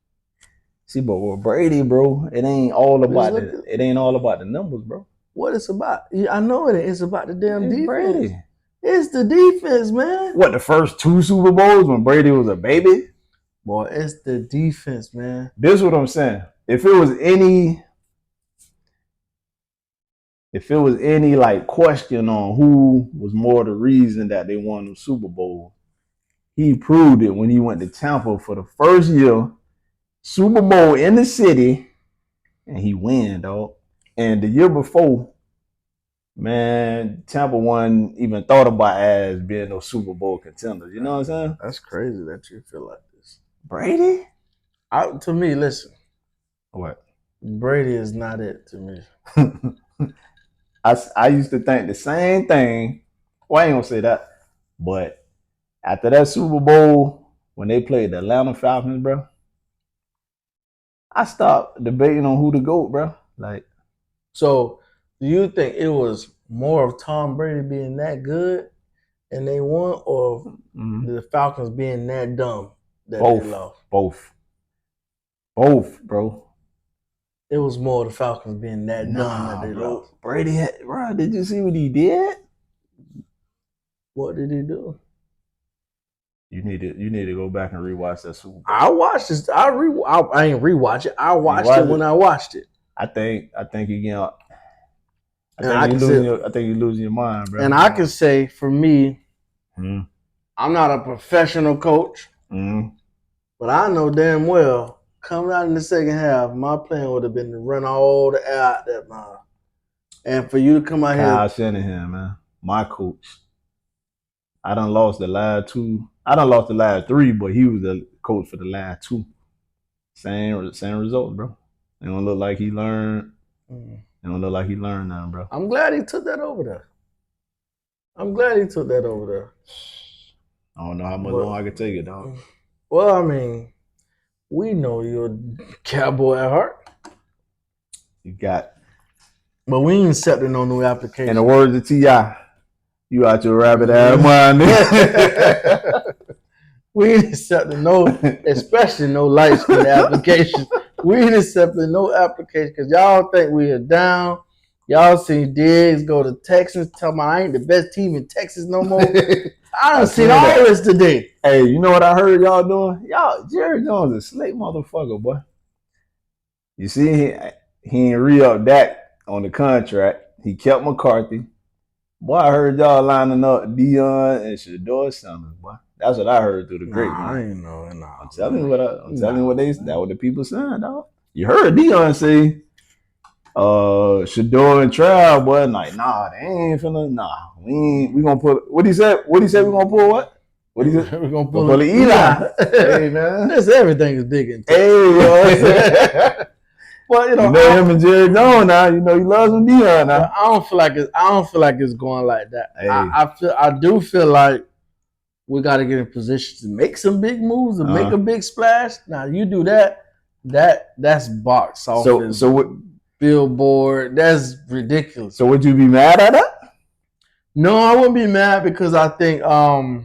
See, but with Brady, bro, it ain't all about the numbers, bro. What it's about? I know it. It's about the damn defense. Brady. It's the defense, man. What, the first two Super Bowls when Brady was a baby? Boy, it's the defense, man. This is what I'm saying. If it was any like question on who was more the reason that they won the Super Bowl, he proved it when he went to Tampa for the first year, Super Bowl in the city, and he won, dog. And the year before, Man, Tampa wasn't even thought about as being no Super Bowl contenders. You know what I'm saying? That's crazy that you feel like this. Brady? To me, listen, What? Brady is not it to me. I used to think the same thing. Well, I ain't gonna say that, but after that Super Bowl, when they played the Atlanta Falcons, bro, I stopped debating on who to GOAT, bro. Like, So, do you think it was more of Tom Brady being that good and they won, or the Falcons being that dumb that they lost? Both, bro. It was more the Falcons being that dumb that they lost. Brady had, bro, did you see what he did? What did he do? You need to go back and rewatch that Super Bowl. I watched this. I ain't rewatch it. I watched it when I watched it. I think you get. I think you're losing your mind, bro. And I can say for me, I'm not a professional coach, but I know damn well coming out in the second half, my plan would have been to run all the air out that mile. And for you to come out Kyle Shanahan, man, my coach. I done lost the last two. I done lost the last three, but he was the coach for the last two. Same results, bro. It don't look like he learned. It don't look like he learned nothing, bro. I'm glad he took that over there. I don't know how much longer I can take it, dog. Well, I mean, we know you're a Cowboy at heart. You got. But we ain't accepting no new application. In the words of T.I., you out your rabbit ass mind. We ain't accepting no, especially no light skin applications. We ain't accepting no application because y'all think we are down. Y'all seen Diggs go to Texas, tell me I ain't the best team in Texas no more. I done seen all this today. Hey, you know what I heard y'all doing? Jerry Jones is a slate motherfucker, boy. You see, he ain't re-up Dak on the contract. He kept McCarthy. Boy, I heard y'all lining up Deion and Shedeur Sanders, boy. That's what I heard through the grapevine. I ain't know. I'm telling you what the people saying, dog. You heard Deion say, Shedeur and Trav, boy, like, nah, they ain't finna, nah. We gonna put, what he said we gonna pull what? What he said? We gonna pull Eli. Hey, man. This everything is big in Texas. Hey, well, you know him and Jerry Jones now. You know he loves him Deion now. I don't feel like it's going like that. Hey. I do feel like we got to get in position to make some big moves and make a big splash. Now you do that's box office. So what? Billboard. That's ridiculous. So would you be mad at that? No, I wouldn't be mad because I think for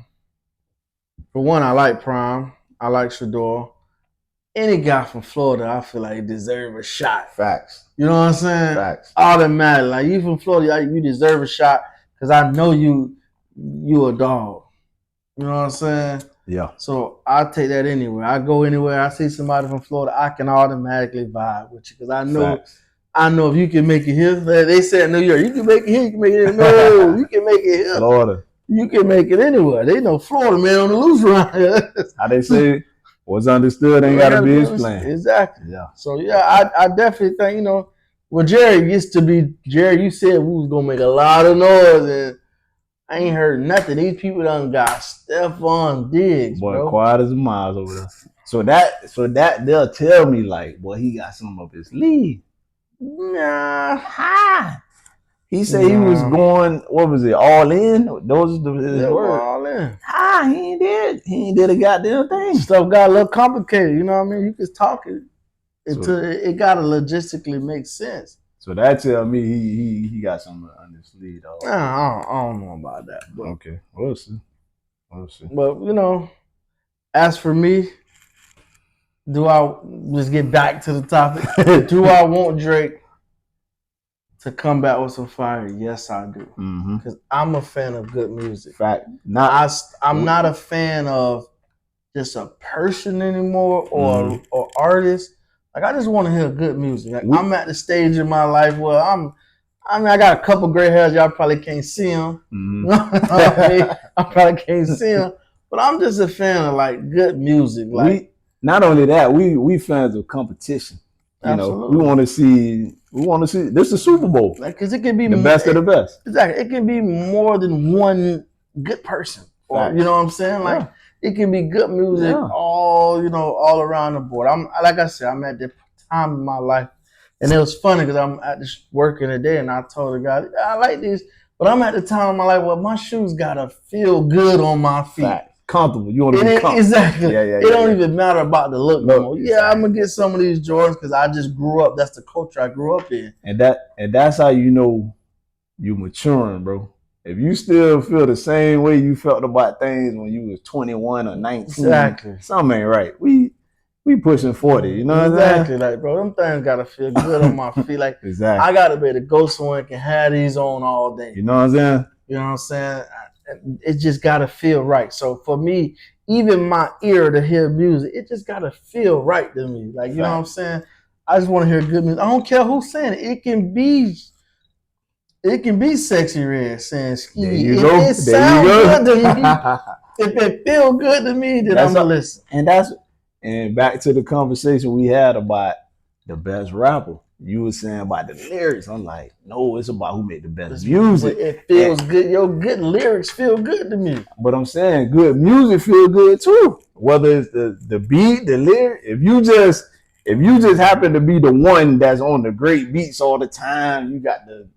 one, I like Prime. I like Shedeur. Any guy from Florida, I feel like deserve a shot. Facts. You know what I'm saying? Facts. Automatically. Like you from Florida, you deserve a shot because I know you a dog. You know what I'm saying? Yeah. So I take that anywhere. I go anywhere. I see somebody from Florida, I can automatically vibe with you because I know. Facts. I know if you can make it here. They said in New York, you can make it here. You can make it here. No, you can make it here. Florida. You can make it anywhere. They know Florida man on the loose around here. How they say. What's understood ain't gotta be explained. Exactly. Yeah. So yeah, I definitely think, well, Jerry used to be Jerry. You said we was gonna make a lot of noise, and I ain't heard nothing. These people done got Stephon Diggs, bro. Quiet as a mouse over there. So that they'll tell me like, boy, he got some up his sleeve. Nah. He said he was going, what was it, all in? Those are his words. All in. He ain't did a goddamn thing. Stuff got a little complicated, you know what I mean? You can talk it until it gotta logistically make sense. So that tell me he got something on his sleeve, though. I don't know about that. But, okay, we'll see. But as for me, do I just get back to the topic? Do I want Drake to come back with some fire? Yes, I do. Because I'm a fan of good music. Fact. I'm not a fan of just a person anymore or artist. Like I just want to hear good music. Like, I'm at the stage in my life where I got a couple gray hairs. Y'all probably can't see them. I probably can't see them. But I'm just a fan of like good music. Like not only that, we fans of competition. You know, we want to see We want to see this is the Super Bowl. Like, cause it can be The best of the best. Exactly. It can be more than one good person. Or Facts. you know what I'm saying? Like it can be good music all around the board. I'm like I said, I'm at the time in my life. And it was funny because I'm at this working today and I told the guy, I like these, but I'm at the time in my life where my shoes gotta feel good on my feet. Facts. Comfortable. You want to be comfortable. Exactly. Yeah, it don't even matter about the look no more. Exactly. Yeah, I'm gonna get some of these Jordans because I just grew up. That's the culture I grew up in. And that's how you know you maturing, bro. If you still feel the same way you felt about things when you was 21 or 19, exactly, something ain't right. We pushing 40, you know what I'm saying? Like, bro, them things gotta feel good on my feet. Like, exactly. I gotta be able to go somewhere and can have these on all day. You know what I'm saying? You know what I'm saying? It just gotta feel right. So for me, even my ear to hear music, it just gotta feel right to me. Like, you know what I'm saying? I just want to hear good music. I don't care who's saying it. It can be Sexy Red saying ski. There you go. It sounds good to me. If it feel good to me, then I'm gonna listen. And back to the conversation we had about the best rapper. You were saying about the lyrics. I'm like, no, it's about who made the best music. It feels good. Your good lyrics feel good to me. But I'm saying good music feel good too. Whether it's the beat, the lyric. If you just happen to be the one that's on the great beats all the time, you got the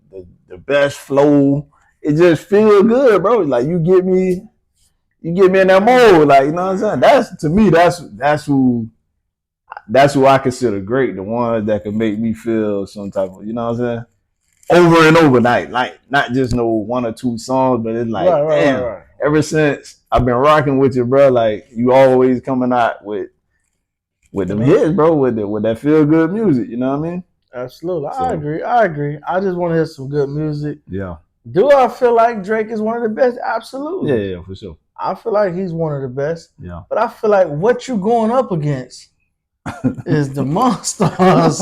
best flow. It just feel good, bro. Like you get me in that mode. Like, you know what I'm saying? That's to me, that's who I consider great. The one that can make me feel some type of, you know what I'm saying? Over and over, like not just no one or two songs, but it's like, damn. Ever since I've been rocking with you, bro, like you always coming out with them hits, bro, with that feel good music. You know what I mean? Absolutely, I agree. I just want to hear some good music. Yeah. Do I feel like Drake is one of the best? Absolutely. Yeah, for sure. I feel like he's one of the best. Yeah. But I feel like what you going up against is the monsters.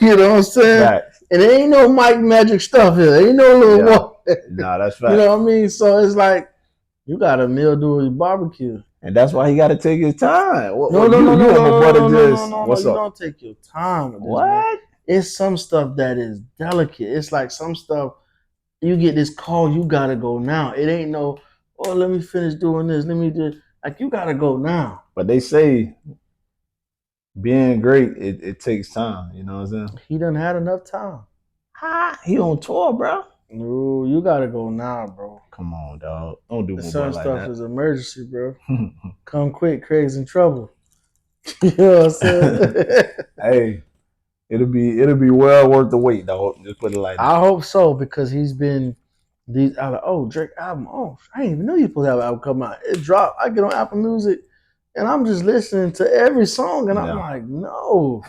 You know what I'm saying? Right. And there ain't no Mike Magic stuff here. There ain't no little Nah, that's right. You know what I mean? So it's like you got a meal do your barbecue. And that's why he got to take his time. No. You don't take your time with this, what? Man. It's some stuff that is delicate. It's like some stuff you get this call, you gotta go now. It ain't no, oh, let me finish doing this. Let me do like you gotta go now. But they say being great, it takes time. You know what I'm saying? He done had enough time. He on tour, bro. No, you gotta go now, bro. Come on, dog. Don't do some like stuff that. Is emergency, bro. Come quick, Craig's in trouble. You know what I'm saying? Hey, it'll be well worth the wait, dog. Just put it like that. I hope so because he's been these. I like, oh, Drake album. Oh, I didn't even know you supposed to have an album come out. It dropped. I get on Apple Music, and I'm just listening to every song, and I'm like, no,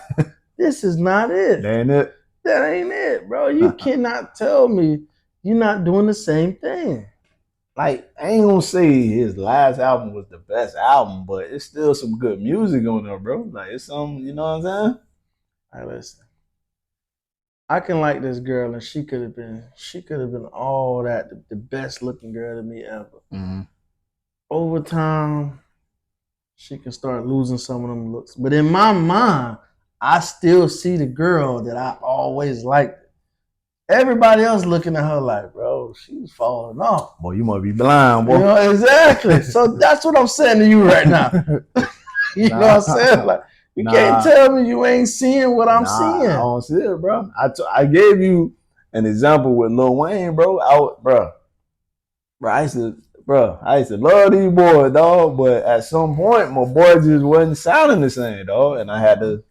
this is not it. That ain't it. That ain't it, bro. You cannot tell me you're not doing the same thing. Like, I ain't gonna say his last album was the best album, but it's still some good music on there, bro. Like, it's some, you know what I'm saying? All right, listen. I can like this girl, and she could have been all that, the best looking girl to me ever. Mm-hmm. Over time, she can start losing some of them looks. But in my mind, I still see the girl that I always liked. Everybody else looking at her like, bro, she's falling off. Boy, you must be blind, boy. You know, exactly. So that's what I'm saying to you right now. You know what I'm saying? Like, you can't tell me you ain't seeing what I'm seeing. I don't see it, bro. I gave you an example with Lil Wayne, bro. I used to love these boys, dog. But at some point, my boy just wasn't sounding the same, dog. And I had to,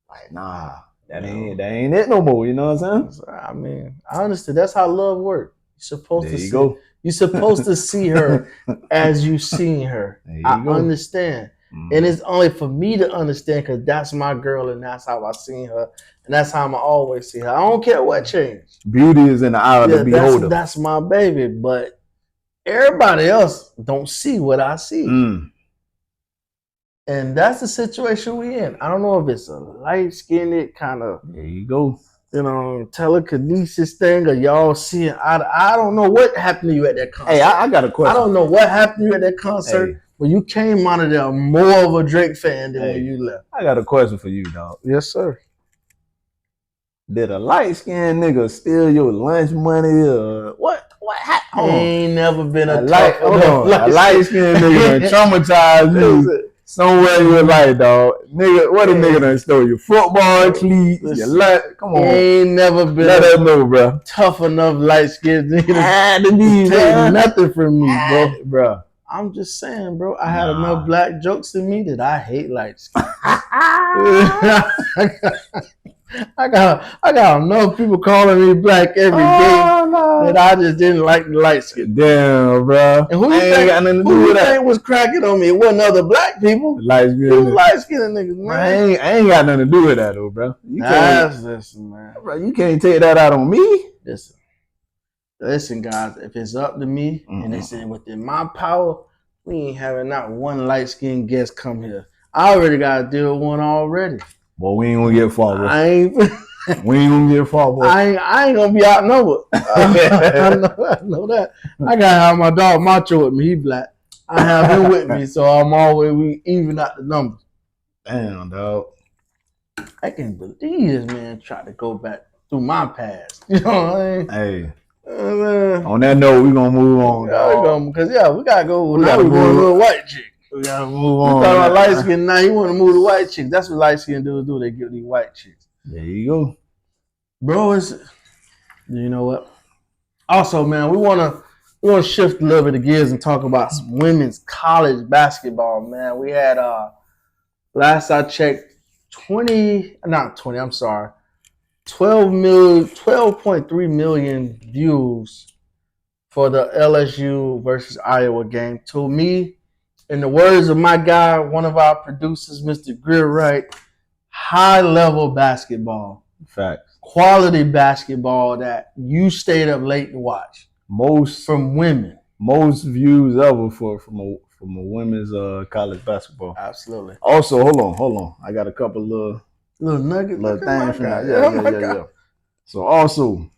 like, nah. That ain't it no more. You know what I'm saying? I mean, I understand. That's how love works. You're supposed there to you go. You're supposed to see her as you seen her. I understand. Mm-hmm. And it's only for me to understand because that's my girl and that's how I seen her. And that's how I'm always see her. I don't care what changed. Beauty is in the eye of the beholder. That's my baby. But everybody else don't see what I see. Mm. And that's the situation we in. I don't know if it's a light-skinned kind of, there you go, telekinesis thing or y'all seeing. I don't know what happened to you at that concert. Hey, I got a question. I don't know what happened to you at that concert when you came out of there more of a Drake fan than when you left. I got a question for you, dog. Yes, sir. Did a light skinned nigga steal your lunch money or what? What? Hold on. Ain't never been A a light, tough hold on. A light skinned nigga done traumatized you Listen, somewhere in your life, dog. Nigga, what a nigga Yeah. done stole your football cleats, your Listen, lunch. Come on. ain't never been Let us a know, bro. tough enough light skinned nigga to Had to be, take bro. nothing from me, bro. Bro. I'm just saying, bro. I had Nah. enough black jokes in me that I hate light skin. I got enough people calling me black every day that I just didn't like the light skin. Damn, bro. And who you think was cracking on me? It wasn't other black people. Light It was skin. light skinned niggas, man. I ain't got nothing to do with that though, bro. You can't, Listen, man. bro, you can't take that out on me. Listen, guys. If it's up to me and it's within my power, we ain't having not one light skinned guest come here. I already got to deal with one already. Well, we ain't gonna get far, bro. I ain't. We ain't gonna get far, boy. I ain't gonna be outnumbered. I know that. I gotta have my dog Macho with me. He black. I have him with me, so I'm always we even out the numbers. Damn, dog. I can't believe this man tried to go back through my past. You know what I mean? Hey. On that note, we gonna move on, dog. Because we gotta go. We gotta move with a white chick. We gotta move on. We talking about light skin now. He want to move to white chicks. That's what light skin dudes do. They give these white chicks. There you go, bro. You know what? Also, man, we wanna shift a little bit of gears and talk about some women's college basketball. Man, we had last I checked, 12.3 million views for the LSU versus Iowa game. To me, in the words of my guy, one of our producers, Mr. Greerwright, high-level basketball. Facts. Quality basketball that you stayed up late to watch. Most from women. Most views ever from a women's college basketball. Absolutely. Also, hold on. I got a couple little nuggets, little things from that. Yeah. So also,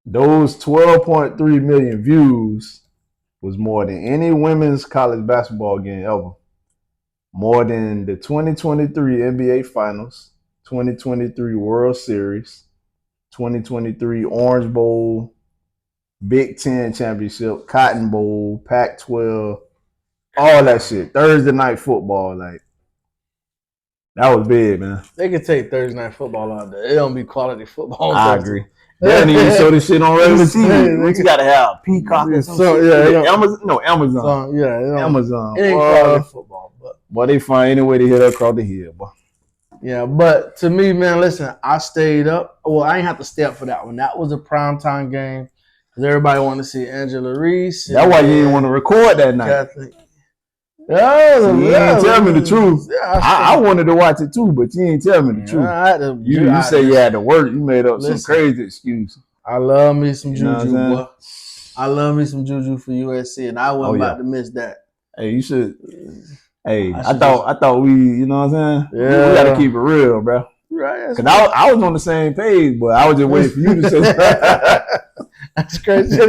those 12.3 million views was more than any women's college basketball game ever. More than the 2023 NBA Finals, 2023 World Series, 2023 Orange Bowl, Big Ten Championship, Cotton Bowl, Pac-12, all that shit. Thursday night football, like that was big, man. They could take Thursday night football out there. It don't be quality football. I agree. They don't even show this shit on regular TV. What you gotta have? Peacock or something? Amazon. Amazon. Amazon. It ain't quality football, but they find any way to hit across the head, boy. Yeah, but to me, man, listen, I stayed up. Well, I ain't have to stay up for that one. That was a primetime game because everybody wanted to see Angela Reese. That's why you didn't want to record that night. You didn't tell me the truth. Yeah, I wanted to watch it too, but you didn't tell me the truth. You say you had to work. You made up some crazy excuse. I love me some Juju, boy. I love me some Juju for USC, and I wasn't about to miss that. Hey, you should. Hey, I thought we, you know what I'm saying? Yeah. We got to keep it real, bro. Right. Because I was on the same page, but I was just waiting for you to say That's crazy.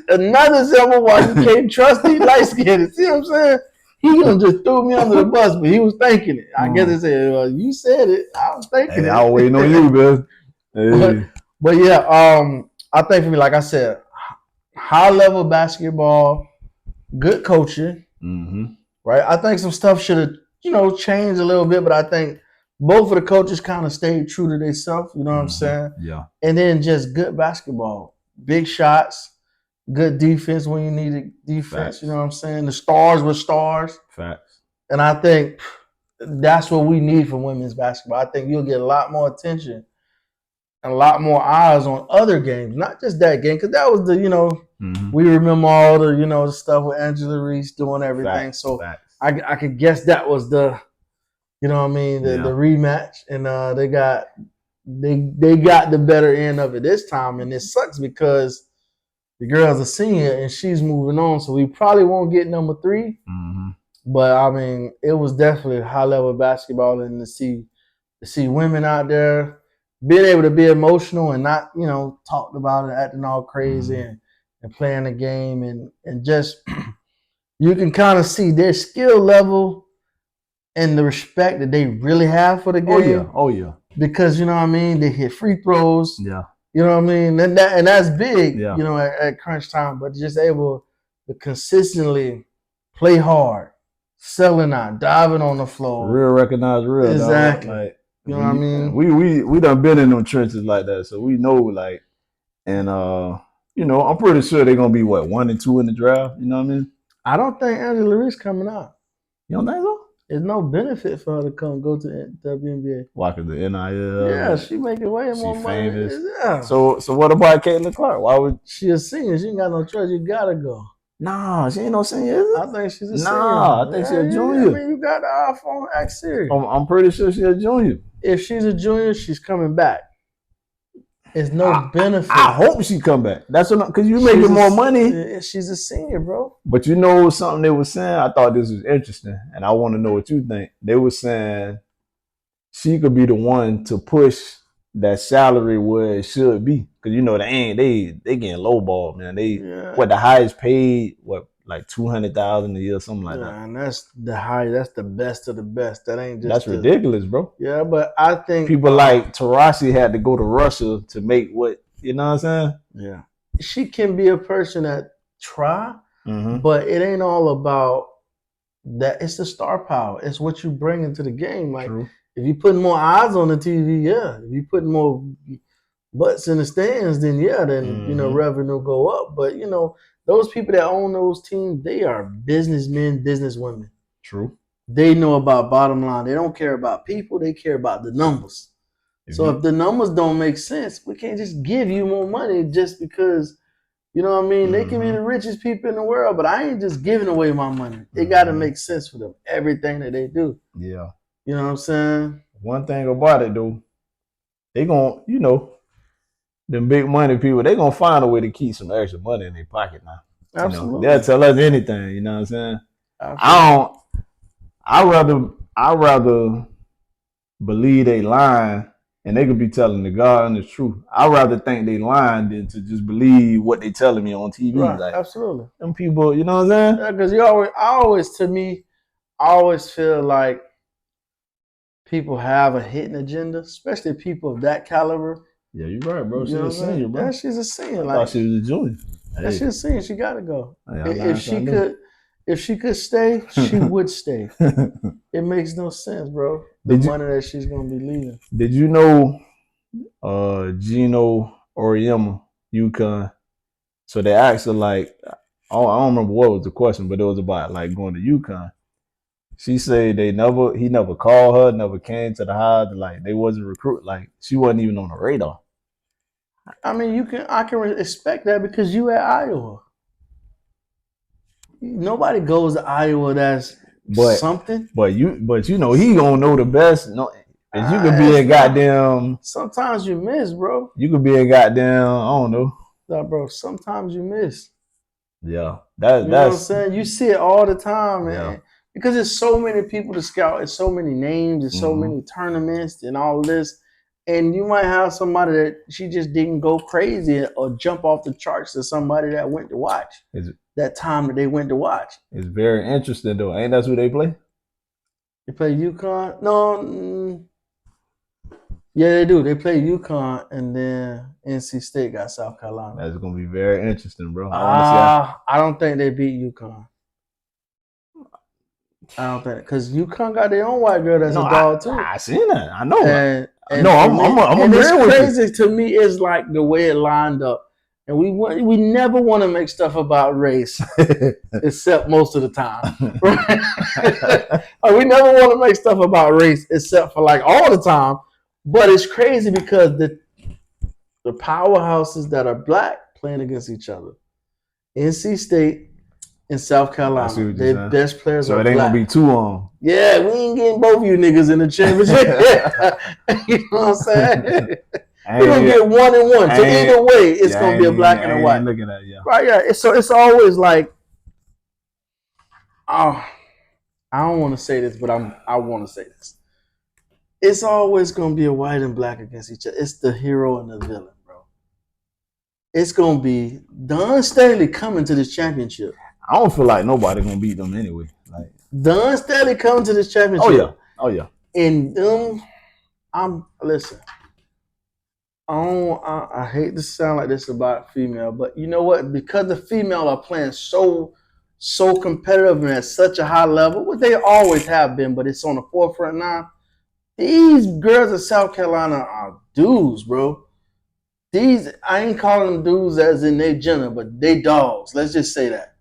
Another example why you can't trust these light skinned. See what I'm saying? He gonna just threw me under the bus, but he was thinking it. I guess he said, well, you said it. I was thinking it. I was waiting on you, man. Hey. But yeah, I think for me, like I said, high level basketball, good coaching. Mm-hmm. Right? I think some stuff should have, changed a little bit, but I think both of the coaches kind of stayed true to themselves. You know what I'm saying? Yeah. And then just good basketball, big shots, good defense when you needed defense. Facts. You know what I'm saying? The stars were stars. Facts. And I think that's what we need from women's basketball. I think you'll get a lot more attention and a lot more eyes on other games, not just that game, because that was the, we remember all the, the stuff with Angela Reese doing everything. Facts. So Facts. I could guess that was the, the rematch, and they got the better end of it this time, and it sucks because the girl's a senior and she's moving on, so we probably won't get number 3. Mm-hmm. But I mean, it was definitely high level basketball, and to see women out there being able to be emotional and not talked about it, acting all crazy and playing the game, and just you can kind of see their skill level and the respect that they really have for the game. Oh yeah. Because you know what I mean, they hit free throws. Yeah. You know what I mean, and that's big. Yeah. You know, at crunch time, but just able to consistently play hard, selling out, diving on the floor. Real recognize real. Exactly. Dog. Like, you know what I mean? We done been in them trenches like that, so we know like, and you know, I'm pretty sure they're gonna be what 1 and 2 in the draft. You know what I mean? I don't think Angela Reese coming out. You don't think so? There's no benefit for her to go to the WNBA. Why? Cause the NIL. Yeah, she making way more money. Famous. Yeah. So what about Caitlin Clark? Why would she a senior? She ain't got no choice. You gotta go. Nah, she ain't no senior, is it? I think she's a senior. Nah, I think she's a junior. I mean, you got the iPhone X series. I'm pretty sure she's a junior. If she's a junior, she's coming back. It's no benefit. I hope she come back. That's what, because you making more money. She's a senior, bro. But you know something they were saying? I thought this was interesting, and I want to know what you think. They were saying she could be the one to push that salary where it should be, because you know they getting lowball, man. What the highest paid, like 200,000 a year, something like that. And that's the high. That's the best of the best. That ain't just. That's ridiculous, bro. Yeah, but I think people like Taurasi had to go to Russia to make what, you know what I'm saying? Yeah, she can be a person that try, but it ain't all about that. It's the star power. It's what you bring into the game. Like True. If you put more eyes on the TV, yeah. If you put more butts in the stands, then yeah, then you know revenue go up. But you know those people that own those teams, they are businessmen, businesswomen. True. They know about bottom line. They don't care about people. They care about the numbers. So if the numbers don't make sense, we can't just give you more money just because, you know what I mean? They can be the richest people in the world, but I ain't just giving away my money. It got to make sense for them, everything that they do. Yeah. You know what I'm saying? One thing about it, though, they going to, you know, them big money people, they going to find a way to keep some extra money in their pocket now. Absolutely. You know, they'll tell us anything, you know what I'm saying? Absolutely. I rather believe they lying, and they could be telling the God and the truth. I'd rather think they lying than to just believe what they telling me on TV. Right, like, absolutely. Them people, you know what I'm saying? Yeah, because I always feel like people have a hidden agenda, especially people of that caliber. Yeah, you're right, bro. She's a senior, bro. Yeah, she's a senior. I thought she was a junior. Yeah, she's a senior. She got to go. Yeah, if she could stay, she would stay. It makes no sense, bro. The money that she's gonna be leaving. Did you know Gino Auriemma, UConn? So they asked her like, I don't remember what was the question, but it was about like going to UConn. She said he never called her, never came to the house, like they wasn't recruit, like she wasn't even on the radar. I mean, I can expect that because you at Iowa. Nobody goes to Iowa that's something. But you know he gonna know the best. No, and you could be a goddamn. Sometimes you miss, bro. You could be a goddamn. I don't know. No, bro. Sometimes you miss. Yeah, that's what I'm saying. You see it all the time, man. Yeah. Because there's so many people to scout. There's so many names. There's so many tournaments and all this. And you might have somebody that she just didn't go crazy or jump off the charts to somebody that went to watch. That time that they went to watch. It's very interesting, though. Ain't that who they play? They play UConn? No. Yeah, they do. They play UConn, and then NC State got South Carolina. That's going to be very interesting, bro. I don't think they beat UConn. I don't think, because UConn got their own white girl that's a dog, too. I seen that. I know. And it's crazy to me is like the way it lined up. And we never want to make stuff about race, except most of the time. Right? We never want to make stuff about race, except for like all the time. But it's crazy because the powerhouses that are black playing against each other. NC State and South Carolina, their best players are black. So it ain't gonna be too long. Yeah, we ain't getting both of you niggas in the championship. You know what I'm saying? We're gonna get 1 and 1. So either way, it's gonna be a black and a white. Looking at right, yeah. So it's always like, I don't want to say this, but I want to say this. It's always gonna be a white and black against each other. It's the hero and the villain, bro. It's gonna be Don Staley coming to this championship. I don't feel like nobody gonna beat them anyway. Like Don Staley come to this championship. Oh yeah. Oh yeah. And listen. I hate to sound like this about female, but you know what? Because the female are playing so competitive and at such a high level, what they always have been, but it's on the forefront now. These girls of South Carolina are dudes, bro. These I ain't calling them dudes as in they gender, but they dogs. Let's just say that.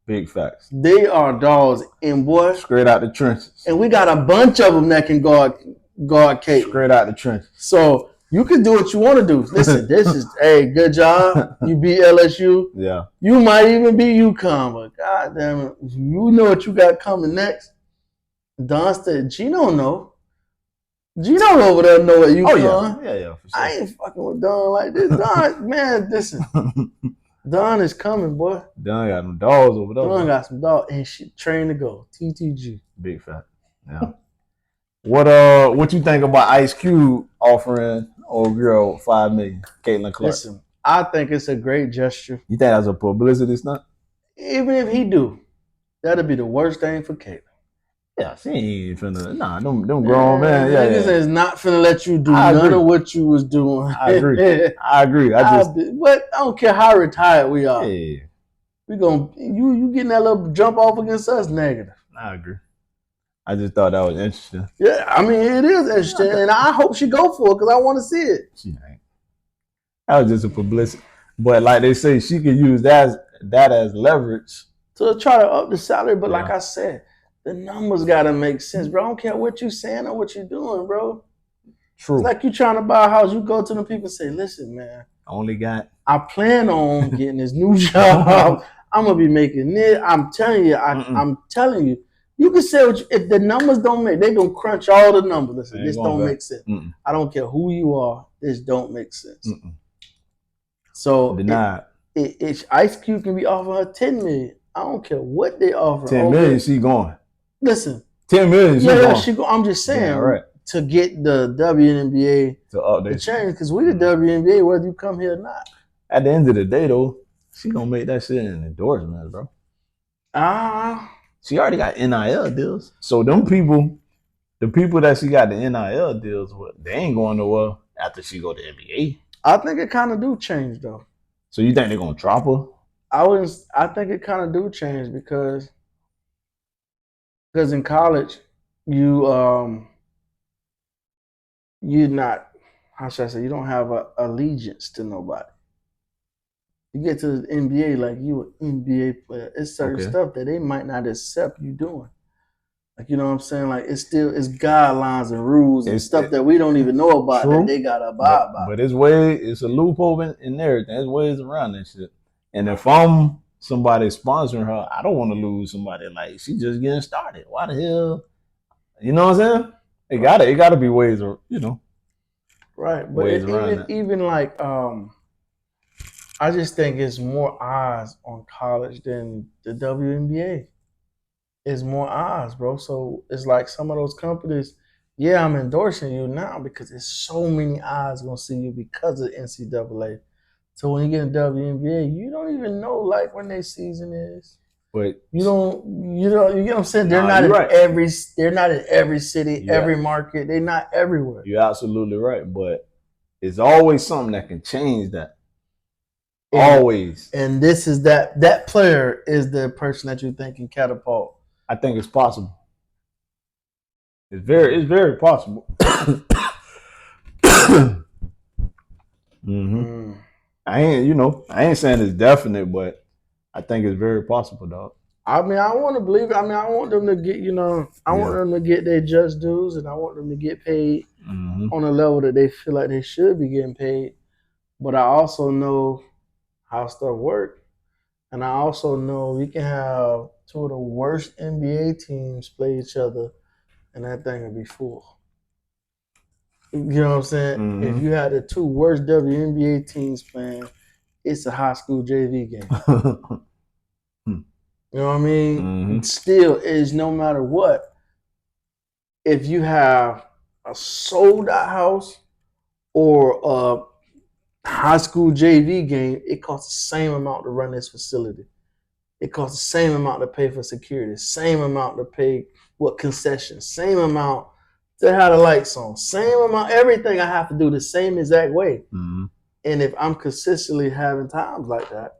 Big facts. They are dogs, and boy, Straight out the trenches. and we got a bunch of them that can guard Kate. Straight out the trenches. So you can do what you want to do. Listen, this is good job. You beat LSU. Yeah. You might even beat UConn, but goddamn it, you know what you got coming next. Don said, Gino know. Gino over there know what UConn. Oh yeah. Yeah. For sure. I ain't fucking with Don like this. Don, man, listen. Don is coming, boy. Don got them dogs over there. Don got some dogs, and she trained to go. TTG. Big fact. Yeah. What you think about Ice Cube offering old girl $5 million, Caitlin Clark? Listen, I think it's a great gesture. You think that's a publicity stunt? Even if he do, that'd be the worst thing for Caitlin. Yeah, she ain't finna. Nah, them grown man. Yeah, niggas is not finna let you do I none agree. of what you was doing. I agree. I agree. But I don't care how retired we are. Yeah, We gonna you getting that little jump off against us negative. I agree. I just thought that was interesting. Yeah, I mean it is interesting, and I hope she go for it because I want to see it. She ain't. That was just a publicity. But like they say, she could use that as leverage to try to up the salary. But Yeah. like I said, the numbers gotta make sense, bro. I don't care what you saying or what you doing, bro. True. It's like you trying to buy a house. You go to the people and say, listen, man, Only got I plan on getting this new job. I'm gonna be making it. I'm telling you, I'm telling you. You can say what if the numbers don't make, they gonna crunch all the numbers. Listen, this don't make sense. I don't care who you are. This don't make sense. So denied. Ice Cube can be offering her $10 million. I don't care what they offer. $10 million, she going. Listen, $10 million, she going. She go. I'm just saying, Yeah, right. To get the WNBA To update to change, because we the WNBA, whether you come here or not. At the end of the day, though, she gonna make that shit an endorsement, bro. She already got NIL deals. So them people, the people that she got the NIL deals with, they ain't going nowhere after she go to NBA. I think it kind of do change though. So you think they're gonna drop her? I think it kind of do change because in college you're not, how should I say, you don't have an allegiance to nobody. You get to the NBA like you an NBA player. It's certain stuff that they might not accept you doing. Like, you know what I'm saying? Like it's guidelines and rules and stuff that we don't even know about that they gotta abide by. But it's a loophole in everything. There's ways around that shit. And if I'm somebody sponsoring her, I don't want to lose somebody like she just getting started. Why the hell? You know what I'm saying? It gotta be ways or right. But even like I just think it's more eyes on college than the WNBA. It's more eyes, bro. So it's like some of those companies, yeah, I'm endorsing you now because there's so many eyes gonna see you because of NCAA. So when you get in WNBA, you don't even know like when their season is. But you get what I'm saying? They're not in every city, every market. They're not everywhere. You're absolutely right, but it's always something that can change that. Always. And this is that player is the person that you think can catapult. I think it's possible. It's very possible. I ain't saying it's definite, but I think it's very possible, dog. I mean, I want to believe it. I mean, I want them to get, I want them to get their just dues, and I want them to get paid on a level that they feel like they should be getting paid. But I also know how stuff works. And I also know we can have two of the worst NBA teams play each other, and that thing will be full. You know what I'm saying? If you had the two worst WNBA teams playing, it's a high school JV game. You know what I mean? Still, is no matter what, if you have a sold out house or a high school JV game, it costs the same amount to run this facility. it costs the same amount to pay for security, same amount to pay what concessions, same amount to have the lights on, same amount, everything I have to do the same exact way. Mm-hmm. And if I'm consistently having times like that,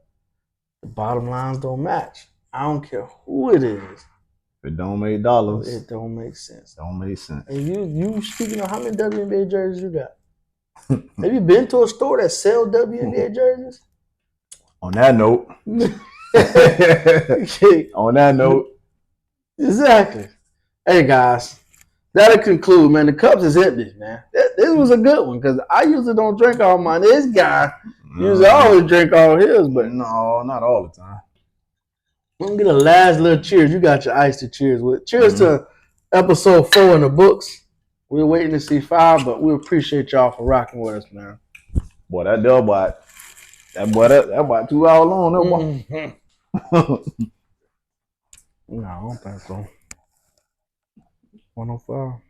the bottom lines don't match. I don't care who it is. If it don't make dollars, It don't make sense. don't make sense. And you speaking of how many WNBA jerseys you got? Have you been to a store that sells WNBA jerseys? On that note, on that note, exactly. Hey guys, that'll conclude, man. The cups is empty, man. This was a good one because I usually don't drink all mine. This guy usually always drink all his, but no, not all the time. I'm gonna get a last little cheers. You got your ice to cheers with. Cheers to episode 4 in the books. We're waiting to see 5, but we appreciate y'all for rocking with us, man. Boy, that bot, that bot 2 hours long. That No, I don't think so. 105.